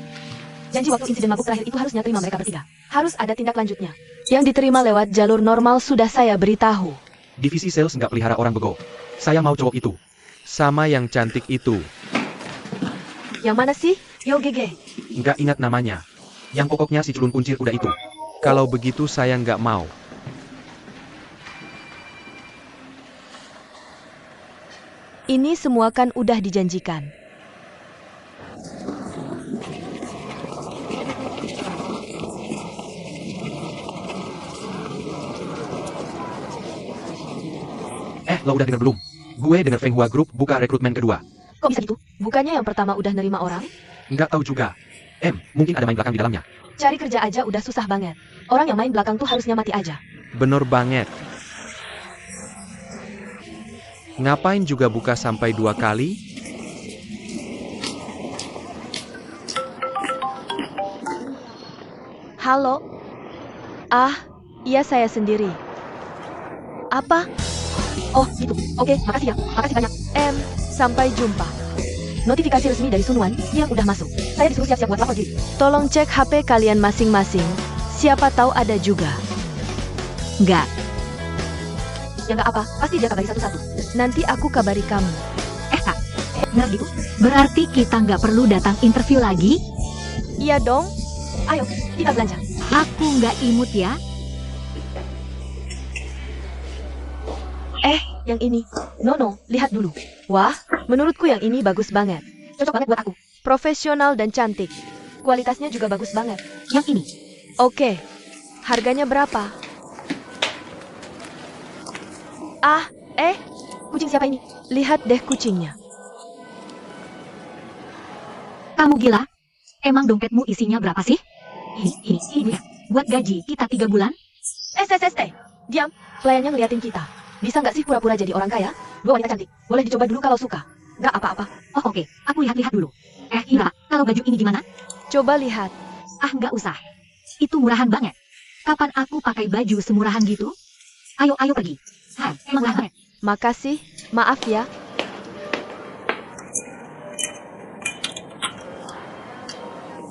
janji waktu insiden mabuk terakhir itu harusnya terima mereka bertiga. Harus ada tindak lanjutnya. Yang diterima lewat jalur normal sudah saya beritahu. Divisi sales nggak pelihara orang bego. Saya mau cowok itu. Sama yang cantik itu. Yang mana sih? Yo Gege. Nggak ingat namanya. Yang pokoknya si culun kuncir kuda itu. Kalau begitu saya nggak mau. Ini semua kan udah dijanjikan. Lo udah denger belum? Gue denger Feng Hua Group buka rekrutmen kedua. Kok bisa gitu? Bukannya yang pertama udah nerima orang? Nggak tahu juga. Mungkin ada main belakang di dalamnya. Cari kerja aja udah susah banget. Orang yang main belakang tuh harusnya mati aja. Bener banget. Ngapain juga buka sampai 2 kali? Halo? Iya saya sendiri. Apa? Oh, gitu. Oke, makasih ya. Makasih banyak. Sampai jumpa. Notifikasi resmi dari Sunwan yang udah masuk. Saya disuruh siap-siap buat lapor diri. Tolong cek HP kalian masing-masing. Siapa tahu ada juga. Nggak. Ya nggak apa, pasti dia kabari satu-satu. Nanti aku kabari kamu. Kak. Benar gitu? Berarti kita nggak perlu datang interview lagi? Iya dong. Ayo, kita belanja. Aku nggak imut ya. Yang ini. No, lihat dulu. Wah, menurutku yang ini bagus banget. Cocok banget buat aku. Profesional dan cantik. Kualitasnya juga bagus banget. Yang ini. Oke. Harganya berapa? Kucing siapa ini? Lihat deh kucingnya. Kamu gila? Emang dompetmu isinya berapa sih? Ini ya. Buat gaji kita 3 bulan? Diam. Pelayannya ngeliatin kita. Bisa nggak sih pura-pura jadi orang kaya? 2 wanita cantik. Boleh dicoba dulu kalau suka. Nggak apa-apa. Oh oke, aku lihat-lihat dulu. Ira, kalau baju ini gimana? Coba lihat. Nggak usah. Itu murahan banget. Kapan aku pakai baju semurahan gitu? Ayo pergi. Emang murah banget. Makasih. Maaf ya.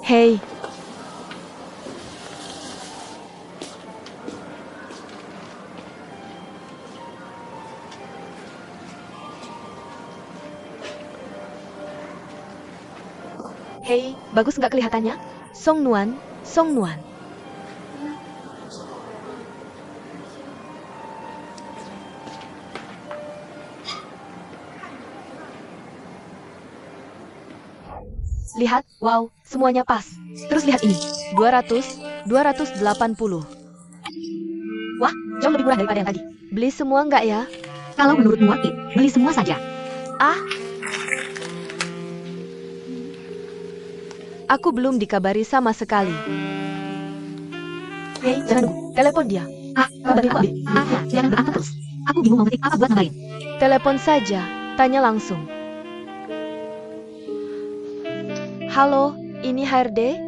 Hei. Hei, bagus nggak kelihatannya? Song Nuan. Lihat, wow, semuanya pas. Terus lihat ini, 280. Wah, jauh lebih murah daripada yang tadi. Beli semua nggak ya? Kalau menurutmu worth it, beli semua saja. Aku belum dikabari sama sekali. Hei, jangan dulu. Telepon dia. Kabarin aku. Jangan berangkat terus. Aku bingung mau ngetik apa buat nambahin. Telepon saja. Tanya langsung. Halo, ini HRD?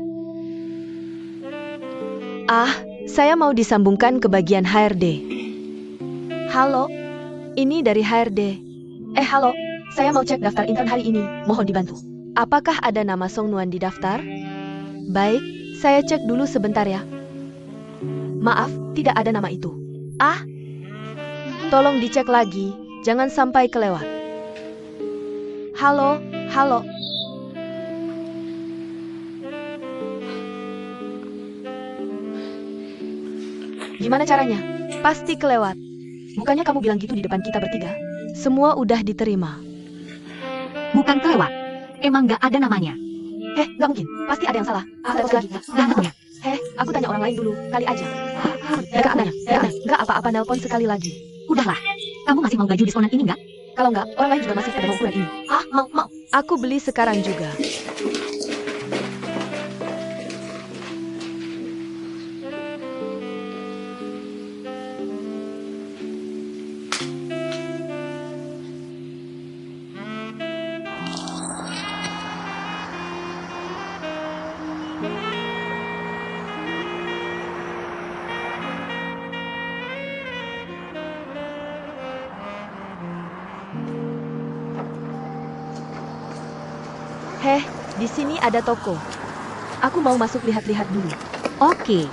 Saya mau disambungkan ke bagian HRD. Halo, ini dari HRD. Halo, saya mau cek daftar intern hari ini. Mohon dibantu. Apakah ada nama Song Nuan di daftar? Baik, saya cek dulu sebentar ya. Maaf, tidak ada nama itu. Tolong dicek lagi, jangan sampai kelewat. Halo. Gimana caranya? Pasti kelewat. Bukannya kamu bilang gitu di depan kita bertiga? Semua udah diterima. Bukan kelewat. Emang nggak ada namanya. Nggak mungkin. Pasti ada yang salah. Telepon lagi. Dan namanya. Aku tanya orang lain dulu. Kali aja. Nggak apa-apa nelpon sekali lagi. Udahlah. Kamu masih mau baju diskonan ini nggak? Kalau nggak, orang lain juga masih pada mau ukuran ini. Mau. Aku beli sekarang juga. Di sini ada toko. Aku mau masuk lihat-lihat dulu. Oke.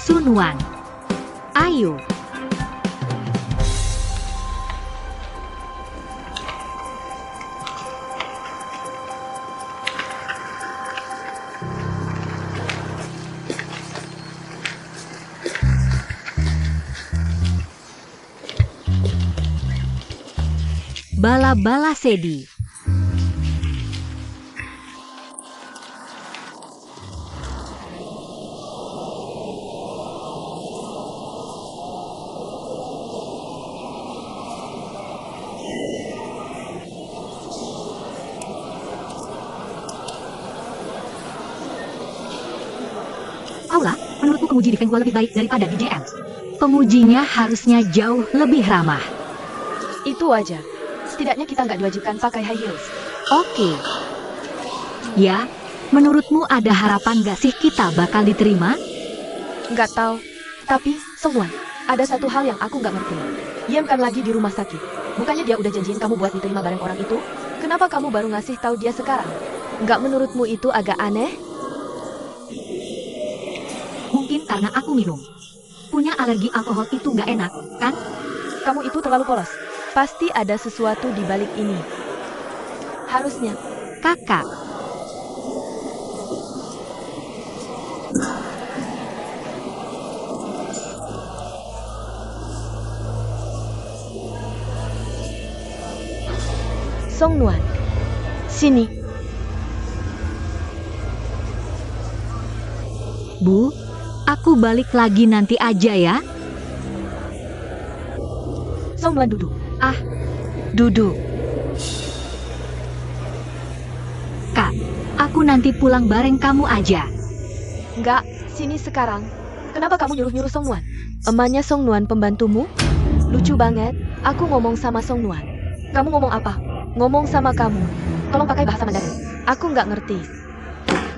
Sunwan. Ayo. Bala-bala Sedi. Aula, menurutku pemuji di Fenghua lebih baik daripada di JM. Pemujinya harusnya jauh lebih ramah. Itu aja. Setidaknya kita nggak diwajibkan pakai high heels. Oke. Ya, menurutmu ada harapan gak sih kita bakal diterima? Nggak tahu. Tapi, Songwan, ada satu hal yang aku nggak ngerti. Yem kan lagi di rumah sakit. Bukannya dia udah janjiin kamu buat diterima bareng orang itu? Kenapa kamu baru ngasih tahu dia sekarang? Nggak menurutmu itu agak aneh? Mungkin karena aku minum. Punya alergi alkohol itu nggak enak, kan? Kamu itu terlalu polos. Pasti ada sesuatu di balik ini. Harusnya. Kakak. Songnuan. Sini. Bu, aku balik lagi nanti aja ya. Songnuan duduk. Duduk. Kak, aku nanti pulang bareng kamu aja. Enggak, sini sekarang. Kenapa kamu nyuruh-nyuruh Songnuan? Emaknya Songnuan pembantumu? Lucu banget, aku ngomong sama Songnuan. Kamu ngomong apa? Ngomong sama kamu. Tolong pakai bahasa Mandarin. Aku nggak ngerti.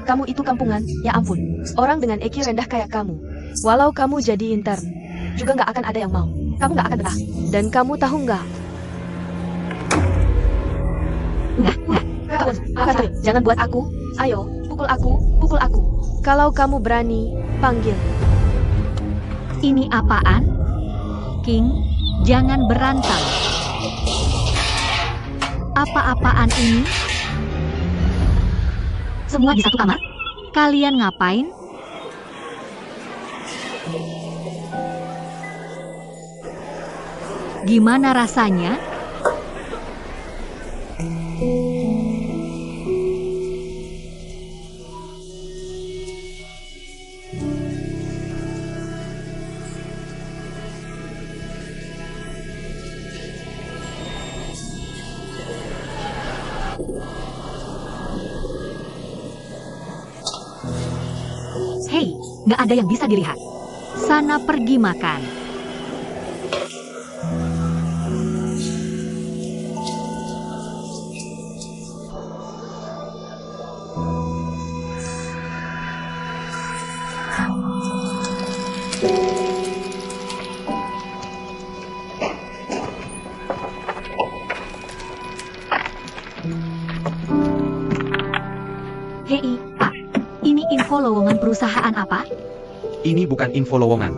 Kamu itu kampungan, ya ampun. Orang dengan EQ rendah kayak kamu. Walau kamu jadi intern, juga nggak akan ada yang mau. kamu nggak akan betah. Dan kamu tahu nggak? Enggak. Catherine, jangan buat aku. Ayo, pukul aku. Kalau kamu berani, panggil. Ini apaan? King, jangan berantem. Apa-apaan ini? Semua di satu kamar? Kalian ngapain? Gimana rasanya? Hei, nggak ada yang bisa dilihat. Sana pergi makan. Hei, Pak. Ini info lowongan perusahaan apa? Ini bukan info lowongan.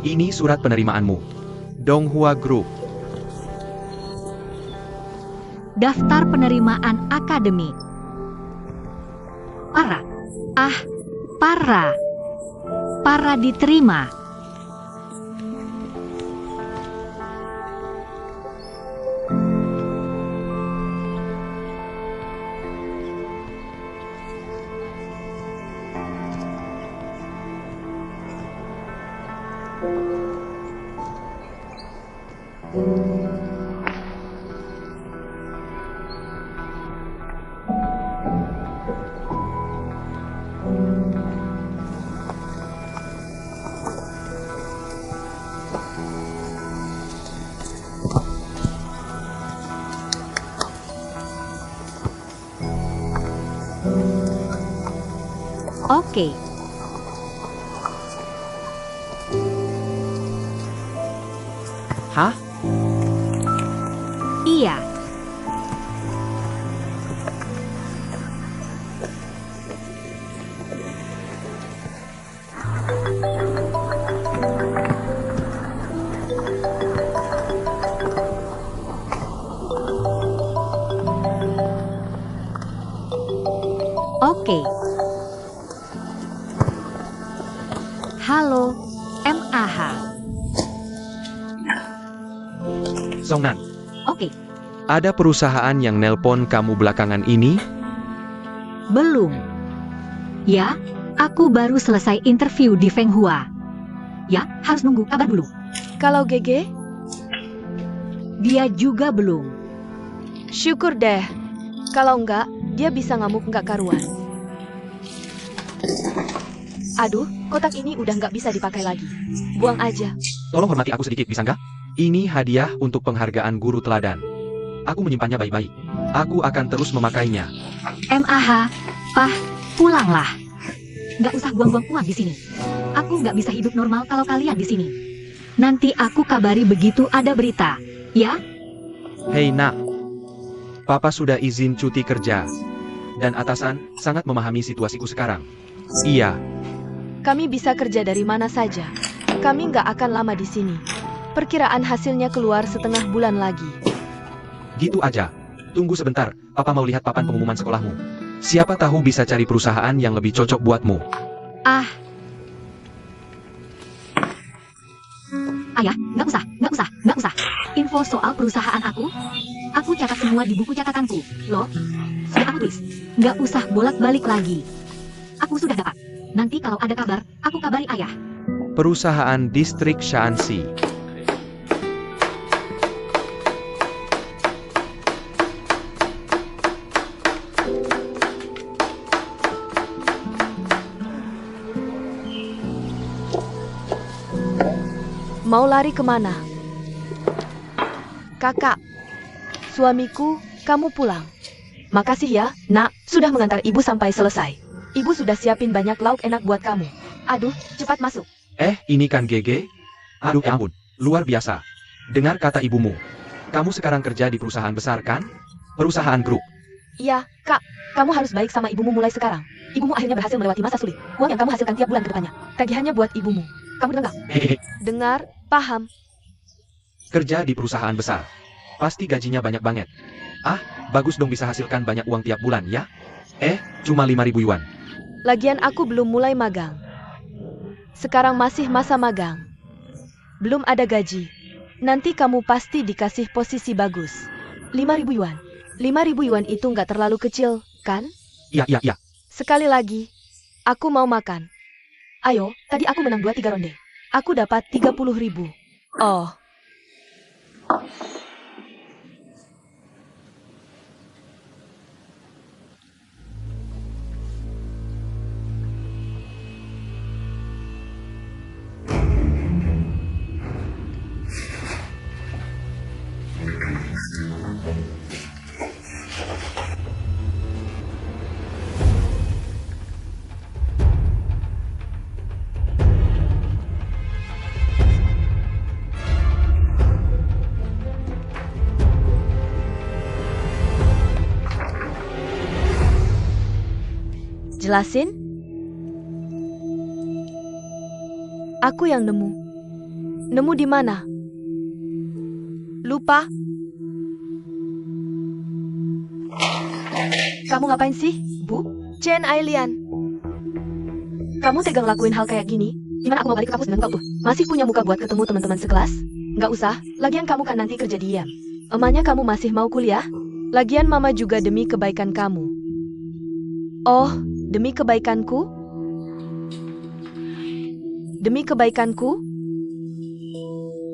Ini surat penerimaanmu. Donghua Group. Daftar penerimaan akademik. Para. Para diterima. Oke. Hah? Iya. Oke. Halo, MAH. Songnan, Oke, ada perusahaan yang nelpon kamu belakangan ini? belum. Ya, aku baru selesai interview di Feng Hua. Ya, harus nunggu kabar dulu. Kalau GG, Dia juga belum. syukur deh. Kalau enggak, dia bisa ngamuk nggak karuan. Aduh, kotak ini udah nggak bisa dipakai lagi. Buang aja. Tolong hormati aku sedikit, bisa nggak? Ini hadiah untuk penghargaan guru teladan. Aku menyimpannya baik-baik. Aku akan terus memakainya. MAH, Pah, pulanglah. Nggak usah buang-buang uang di sini. Aku nggak bisa hidup normal kalau kalian di sini. Nanti aku kabari begitu ada berita. Ya? Hei nak, Papa sudah izin cuti kerja. Dan atasan sangat memahami situasiku sekarang. Iya, Kami bisa kerja dari mana saja. Kami nggak akan lama di sini. Perkiraan hasilnya keluar setengah bulan lagi. gitu aja. Tunggu sebentar, Papa mau lihat papan pengumuman sekolahmu. Siapa tahu bisa cari perusahaan yang lebih cocok buatmu. Ayah, nggak usah. Info soal perusahaan aku catat semua di buku catatanku. Loh, sudah aku tulis. Nggak usah bolak-balik lagi. Aku sudah dapat. Nanti kalau ada kabar, aku kabari ayah. Perusahaan Distrik Shaanxi. Mau lari kemana? Kakak, suamiku, kamu pulang. Makasih ya, nak, sudah mengantar ibu sampai selesai. Ibu sudah siapin banyak lauk enak buat kamu. Aduh, cepat masuk. Ini kan GG? Aduh ya ampun, luar biasa. Dengar kata ibumu. Kamu sekarang kerja di perusahaan besar kan? Perusahaan grup. Iya, Kak. Kamu harus baik sama ibumu mulai sekarang. Ibumu akhirnya berhasil melewati masa sulit. Uang yang kamu hasilkan tiap bulan ke depannya. Tagihannya buat ibumu. Kamu dengar nggak? Hehehe. Dengar, paham. Kerja di perusahaan besar. Pasti gajinya banyak banget. Ah, bagus dong bisa hasilkan banyak uang tiap bulan ya? Cuma 5.000 yuan. Lagian aku belum mulai magang. Sekarang masih masa magang. Belum ada gaji. Nanti kamu pasti dikasih posisi bagus. 5.000 yuan. 5.000 yuan itu nggak terlalu kecil, kan? Iya. Sekali lagi, aku mau makan. Ayo, tadi aku menang 2-3 ronde. Aku dapat 30.000. Oh. Jelasin? Aku yang nemu. Nemu di mana? Lupa? Kamu ngapain sih, Bu? Chen Ailian. Kamu tegang lakuin hal kayak gini? Gimana aku mau balik ke kampus dengan kau tuh? Masih punya muka buat ketemu teman-teman sekelas? Nggak usah, lagian kamu kan nanti kerja di IAM. Emangnya kamu masih mau kuliah? Lagian mama juga demi kebaikan kamu. Oh, demi kebaikanku? Demi kebaikanku?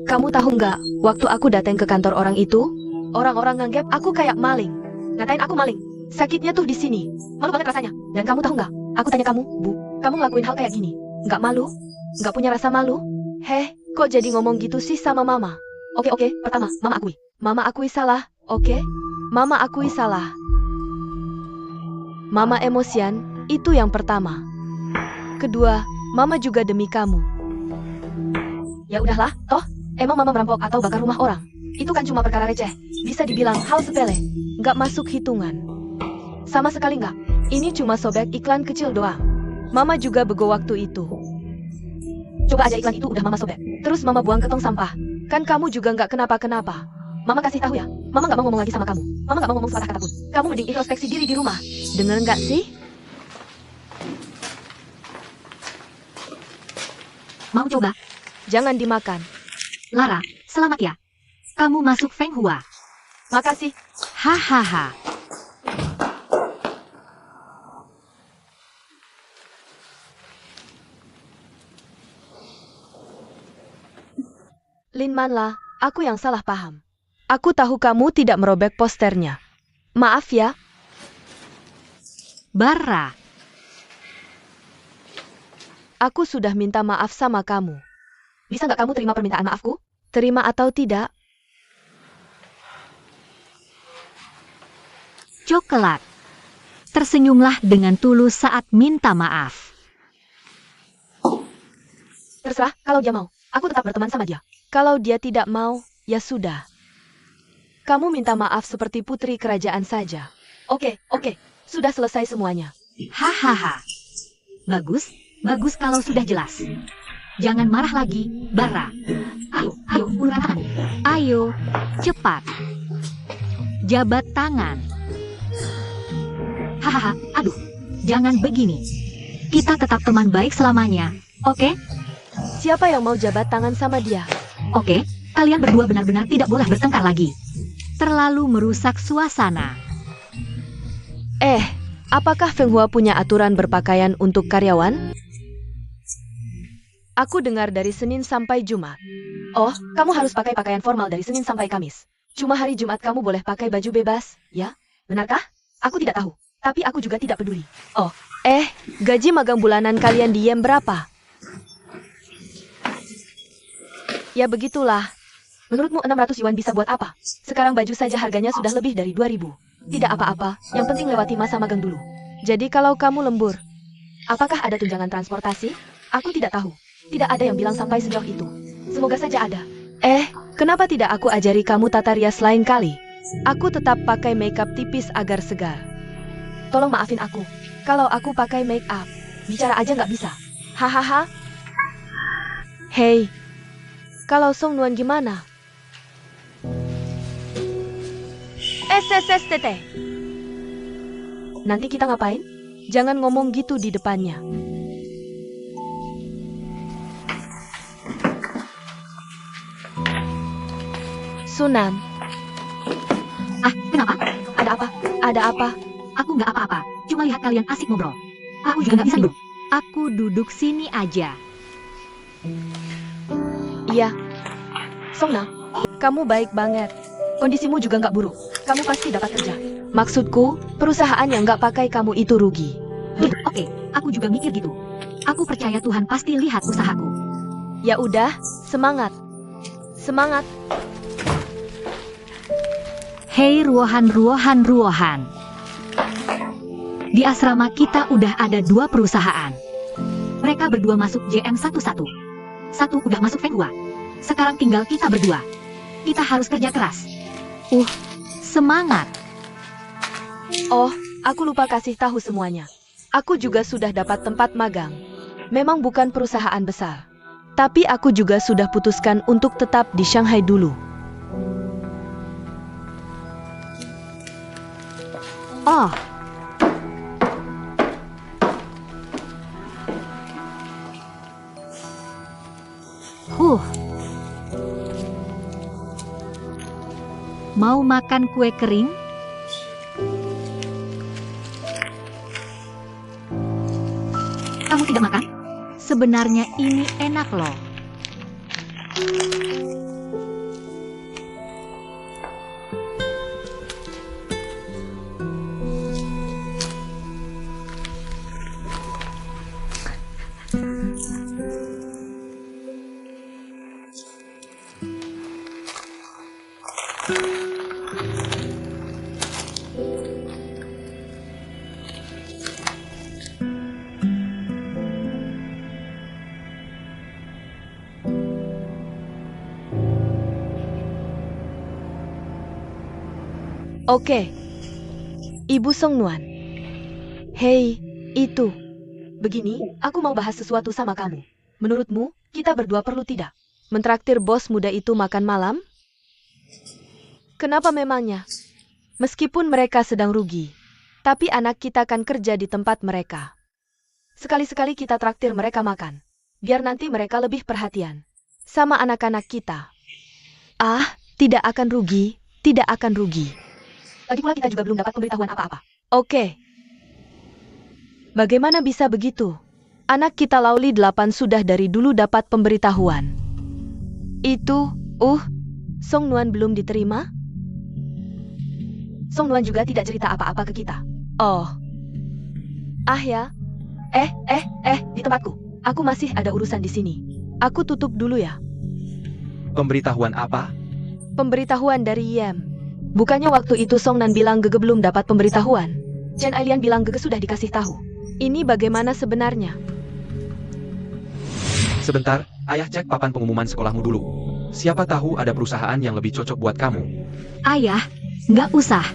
Kamu tahu nggak, waktu aku datang ke kantor orang itu, orang-orang nganggep aku kayak maling. Ngatain aku maling. Sakitnya tuh di sini. Malu banget rasanya. Dan kamu tahu nggak? Aku tanya kamu, Bu, kamu ngelakuin hal kayak gini. Nggak malu? Nggak punya rasa malu? Heh, kok jadi ngomong gitu sih sama mama? Oke, pertama, mama akui. Mama akui salah, oke? Mama akui salah. Mama emosian, itu yang pertama. Kedua, mama juga demi kamu. Ya udahlah, toh, emang mama merampok atau bakar rumah orang? Itu kan cuma perkara receh. Bisa dibilang hal sepele. Nggak masuk hitungan. Sama sekali nggak. Ini cuma sobek iklan kecil doang. Mama juga bego waktu itu. Coba aja iklan itu udah mama sobek. Terus mama buang ke tong sampah. Kan kamu juga nggak kenapa-kenapa. Mama kasih tahu ya, mama nggak mau ngomong lagi sama kamu. Mama nggak mau ngomong sepatah kata pun. Kamu mending introspeksi diri di rumah. Dengar nggak sih? Mau coba? Jangan dimakan. Lara, selamat ya. Kamu masuk Feng Hua. Makasih. Hahaha. Lin Manla, aku yang salah paham. Aku tahu kamu tidak merobek posternya. Maaf ya. Bara. Aku sudah minta maaf sama kamu. Bisa nggak kamu terima permintaan maafku? Terima atau tidak? Coklat. Tersenyumlah dengan tulus saat minta maaf. Terserah, kalau dia mau. Aku tetap berteman sama dia. Kalau dia tidak mau, ya sudah. Kamu minta maaf seperti putri kerajaan saja. Oke. Sudah selesai semuanya. Hahaha. Bagus kalau sudah jelas. Jangan marah lagi, Bara. Ayo, ulurkan tangan. Ayo, cepat. Jabat tangan. Hahaha, aduh. Jangan begini. Kita tetap teman baik selamanya, oke? Siapa yang mau jabat tangan sama dia? Oke, kalian berdua benar-benar tidak boleh bertengkar lagi. Terlalu merusak suasana. Apakah Feng Hua punya aturan berpakaian untuk karyawan? Aku dengar dari Senin sampai Jumat. Oh, kamu harus pakai pakaian formal dari Senin sampai Kamis. Cuma hari Jumat kamu boleh pakai baju bebas, ya? Benarkah? Aku tidak tahu, tapi aku juga tidak peduli. Oh, gaji magang bulanan kalian di IAM berapa? Ya begitulah. Menurutmu 600 yuan bisa buat apa? Sekarang baju saja harganya sudah lebih dari 2.000. Tidak apa-apa, yang penting lewati masa magang dulu. Jadi kalau kamu lembur, apakah ada tunjangan transportasi? Aku tidak tahu. Tidak ada yang bilang sampai sejauh itu. Semoga saja ada. Kenapa tidak aku ajari kamu tata rias lain kali? Aku tetap pakai makeup tipis agar segar. Tolong maafin aku. Kalau aku pakai makeup, bicara aja nggak bisa. Hahaha. Hei, kalau Song Nuan gimana? SSSTT. Nanti kita ngapain? Jangan ngomong gitu di depannya. Sunan, Ah, kenapa? ada apa? Ada apa? Aku nggak apa-apa. Cuma lihat kalian asik ngobrol. Aku juga nggak bisa duduk. Aku duduk sini aja. Iya. Songna, kamu baik banget. Kondisimu juga nggak buruk. Kamu pasti dapat kerja. Maksudku, perusahaan yang nggak pakai kamu itu rugi. Oke, aku juga mikir gitu. Aku percaya Tuhan pasti lihat usahaku. Ya udah, semangat. Semangat. Hei ruohan. Di asrama kita udah ada 2 perusahaan. Mereka berdua masuk JM11. Satu udah masuk Feng Hua. Sekarang tinggal kita berdua. Kita harus kerja keras. Semangat. Oh, aku lupa kasih tahu semuanya. Aku juga sudah dapat tempat magang. Memang bukan perusahaan besar. Tapi aku juga sudah putuskan untuk tetap di Shanghai dulu. Oh. Mau makan kue kering? Kamu tidak makan? Sebenarnya ini enak loh. Oke. Ibu Song Nuan. Hei, itu. Begini, aku mau bahas sesuatu sama kamu. Menurutmu, kita berdua perlu tidak mentraktir bos muda itu makan malam? Kenapa memangnya? Meskipun mereka sedang rugi, tapi anak kita akan kerja di tempat mereka. Sekali-sekali kita traktir mereka makan, biar nanti mereka lebih perhatian sama anak-anak kita. Ah, tidak akan rugi, tidak akan rugi. Lagi pula kita juga belum dapat pemberitahuan apa-apa. Oke. Bagaimana bisa begitu? Anak kita Lauli 8 sudah dari dulu dapat pemberitahuan. Itu, Song Nuan belum diterima? Song Nuan juga tidak cerita apa-apa ke kita. Oh. Ah ya. Di tempatku. Aku masih ada urusan di sini. Aku tutup dulu ya. Pemberitahuan apa? Pemberitahuan dari Yem. Bukannya waktu itu Song Nan bilang Gege belum dapat pemberitahuan. Chen Ailian bilang Gege sudah dikasih tahu. Ini bagaimana sebenarnya? Sebentar, ayah cek papan pengumuman sekolahmu dulu. Siapa tahu ada perusahaan yang lebih cocok buat kamu. Ayah, nggak usah.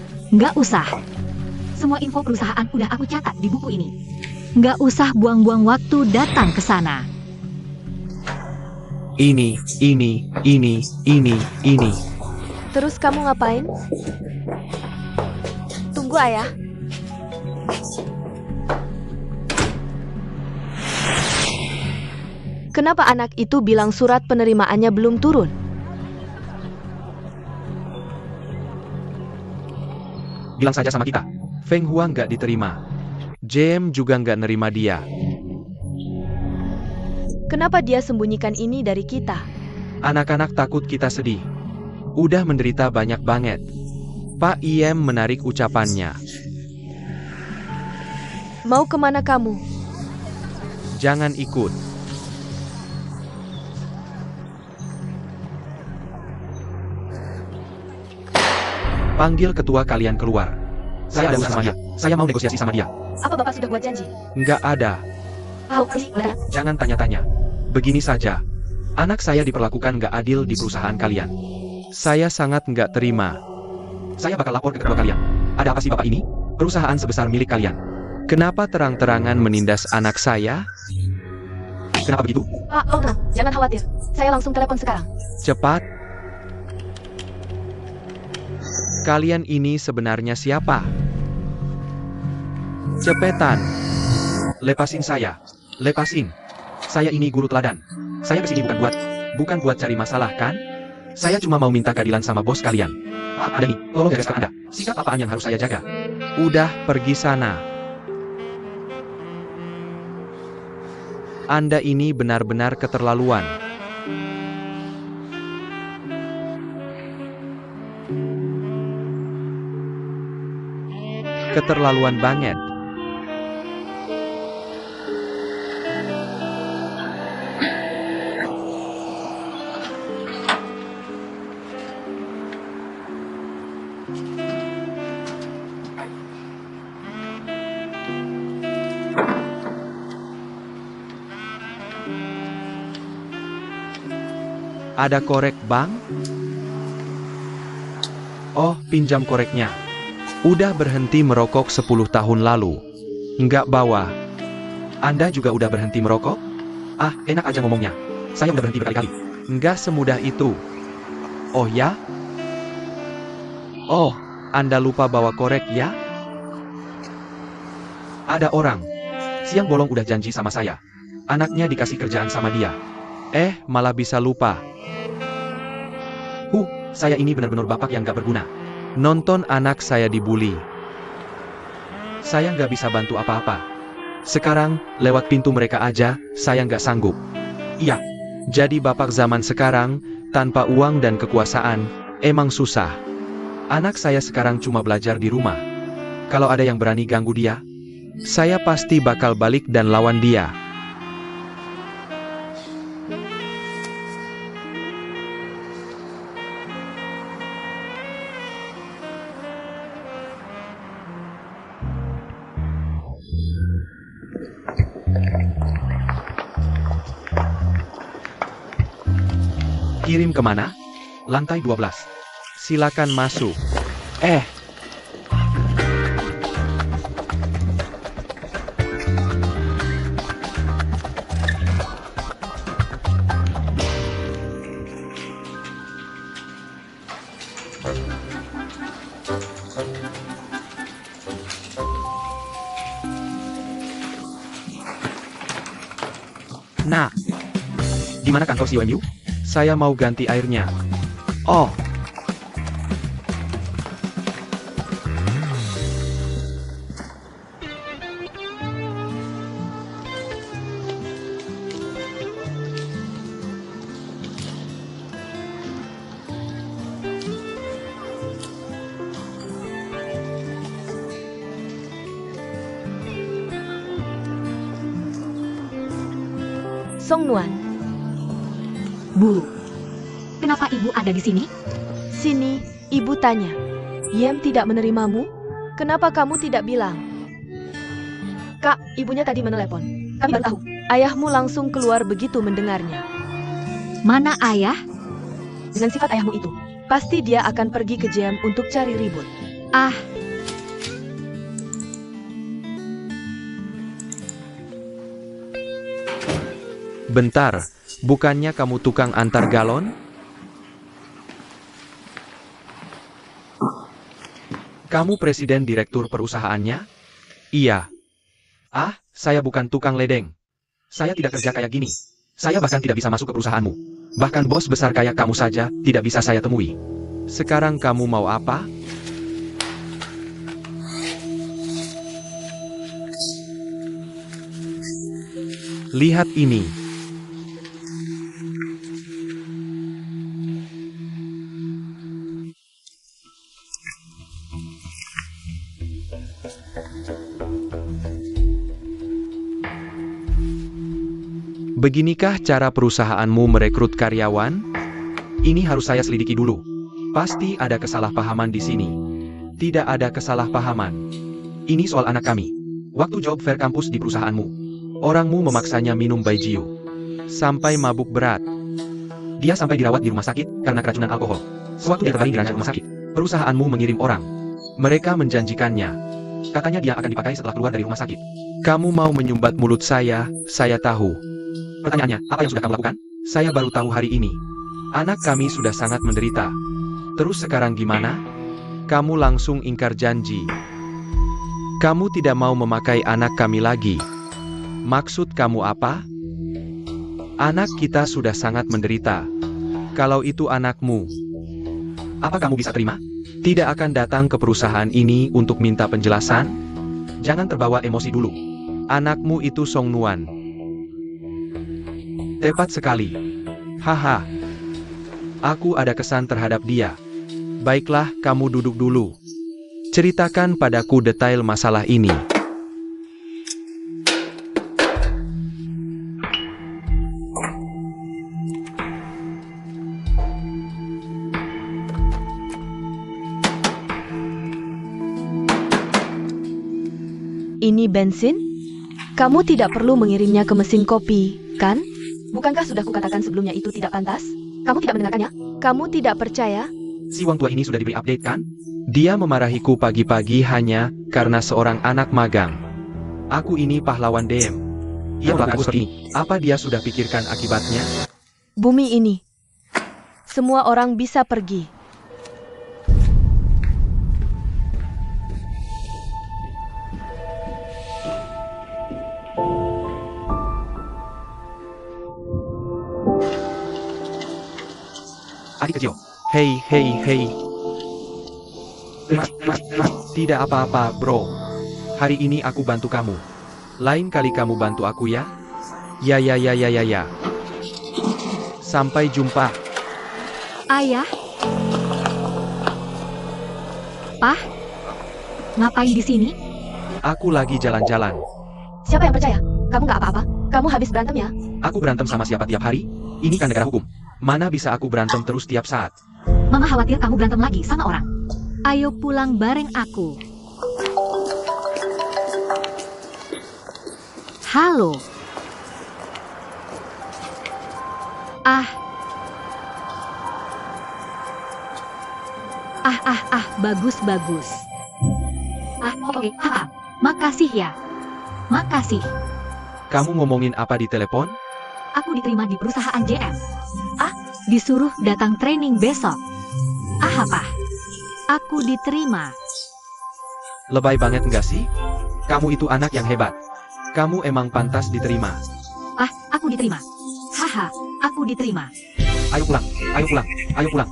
Semua info perusahaan udah aku catat di buku ini. Nggak usah buang-buang waktu datang ke sana. Ini. Terus kamu ngapain? Tunggu ayah. Kenapa anak itu bilang surat penerimaannya belum turun? Bilang saja sama kita. Feng Hua nggak diterima. Jem juga nggak nerima dia. Kenapa dia sembunyikan ini dari kita? Anak-anak takut kita sedih. Udah menderita banyak banget. Pak Iem menarik ucapannya. Mau kemana kamu? Jangan ikut. Panggil ketua kalian keluar. Saya ada urusan sama dia. Saya mau negosiasi sama dia. Apa Bapak sudah buat janji? Nggak ada. Tahu sih, benar. Jangan tanya-tanya. Begini saja. Anak saya diperlakukan nggak adil di perusahaan kalian. Saya sangat nggak terima. Saya bakal lapor ke ketua kalian. Ada apa sih bapak ini? Perusahaan sebesar milik kalian. Kenapa terang-terangan menindas anak saya? Kenapa begitu? Pak, oh tenang, jangan khawatir. Saya langsung telepon sekarang. Cepat. Kalian ini sebenarnya siapa? Cepetan. Lepasin saya. Lepasin. Saya ini guru teladan. Saya kesini bukan buat cari masalah kan? Saya cuma mau minta keadilan sama bos kalian. Ada nih, tolong jaga sikap Anda. Sikap apaan yang harus saya jaga? Udah, pergi sana. Anda ini benar-benar keterlaluan. Keterlaluan banget. Ada korek, Bang? Oh, pinjam koreknya. Udah berhenti merokok 10 tahun lalu. Nggak bawa. Anda juga udah berhenti merokok? Ah, enak aja ngomongnya. Saya udah berhenti berkali-kali. Nggak semudah itu. Oh ya? Oh, Anda lupa bawa korek ya? Ada orang. Siang bolong udah janji sama saya. Anaknya dikasih kerjaan sama dia. Malah bisa lupa. Saya ini benar-benar bapak yang gak berguna. Nonton anak saya dibully. Saya nggak bisa bantu apa-apa. Sekarang, lewat pintu mereka aja, saya nggak sanggup. Iya, jadi bapak zaman sekarang, tanpa uang dan kekuasaan, emang susah. Anak saya sekarang cuma belajar di rumah. Kalau ada yang berani ganggu dia, saya pasti bakal balik dan lawan dia. Kirim kemana? Lantai 12. Silakan masuk. Nah, gimana kantor COMU? Saya mau ganti airnya. Oh. Song Nuan, Bu, kenapa ibu ada di sini? sini, ibu tanya. Yem tidak menerimamu? Kenapa kamu tidak bilang? Kak, ibunya tadi menelepon. Kami baru tahu. Ayahmu langsung keluar begitu mendengarnya. Mana ayah? Dengan sifat ayahmu itu, pasti dia akan pergi ke JM untuk cari ribut. Ah, Bentar, bukannya kamu tukang antar galon? Kamu presiden direktur perusahaannya? Iya. Ah, saya bukan tukang ledeng. Saya tidak kerja kayak gini. Saya bahkan tidak bisa masuk ke perusahaanmu. Bahkan bos besar kayak kamu saja tidak bisa saya temui. Sekarang kamu mau apa? Lihat ini. Beginikah cara perusahaanmu merekrut karyawan? Ini harus saya selidiki dulu. Pasti ada kesalahpahaman di sini. Tidak ada kesalahpahaman. Ini soal anak kami. Waktu job fair kampus di perusahaanmu, orangmu memaksanya minum baijiu. Sampai mabuk berat. Dia sampai dirawat di rumah sakit karena keracunan alkohol. Sewaktu dia terbaring di ranjang rumah sakit, perusahaanmu mengirim orang. Mereka menjanjikannya. Katanya dia akan dipakai setelah keluar dari rumah sakit. Kamu mau menyumbat mulut saya tahu. Pertanyaannya, apa yang sudah kamu lakukan? Saya baru tahu hari ini. Anak kami sudah sangat menderita. Terus sekarang gimana? Kamu langsung ingkar janji. Kamu tidak mau memakai anak kami lagi. Maksud kamu apa? Anak kita sudah sangat menderita. Kalau itu anakmu, apa kamu bisa terima? Tidak akan datang ke perusahaan ini untuk minta penjelasan? Jangan terbawa emosi dulu. Anakmu itu Song Nuan. Tepat sekali. Haha. Aku ada kesan terhadap dia. Baiklah, kamu duduk dulu. Ceritakan padaku detail masalah ini. Ini bensin? Kamu tidak perlu mengirimnya ke mesin kopi, kan? Bukankah sudah kukatakan sebelumnya itu tidak pantas? Kamu tidak mendengarkannya? Kamu tidak percaya? Si Wang tua ini sudah diberi update kan? Dia memarahiku pagi-pagi hanya karena seorang anak magang. Aku ini pahlawan DM. Ia melakukan seperti ini. Apa dia sudah pikirkan akibatnya? Bumi ini. Semua orang bisa pergi. Adik kecil. Hei. Tidak apa-apa, bro. Hari ini aku bantu kamu. Lain kali kamu bantu aku ya? Ya. Sampai jumpa. Ayah? Pah? Ngapain di sini? Aku lagi jalan-jalan. Siapa yang percaya? Kamu nggak apa-apa? Kamu habis berantem ya? Aku berantem sama siapa tiap hari? Ini kan negara hukum. Mana bisa aku berantem terus tiap saat? Mama khawatir kamu berantem lagi sama orang. Ayo pulang bareng aku. Halo. Bagus. Oke. Makasih ya. Makasih. Kamu ngomongin apa di telepon? Aku diterima di perusahaan JM. Disuruh datang training besok. Apa? Aku diterima. Lebay banget enggak sih? Kamu itu anak yang hebat. Kamu emang pantas diterima. Aku diterima. Haha, aku diterima. Ayo pulang.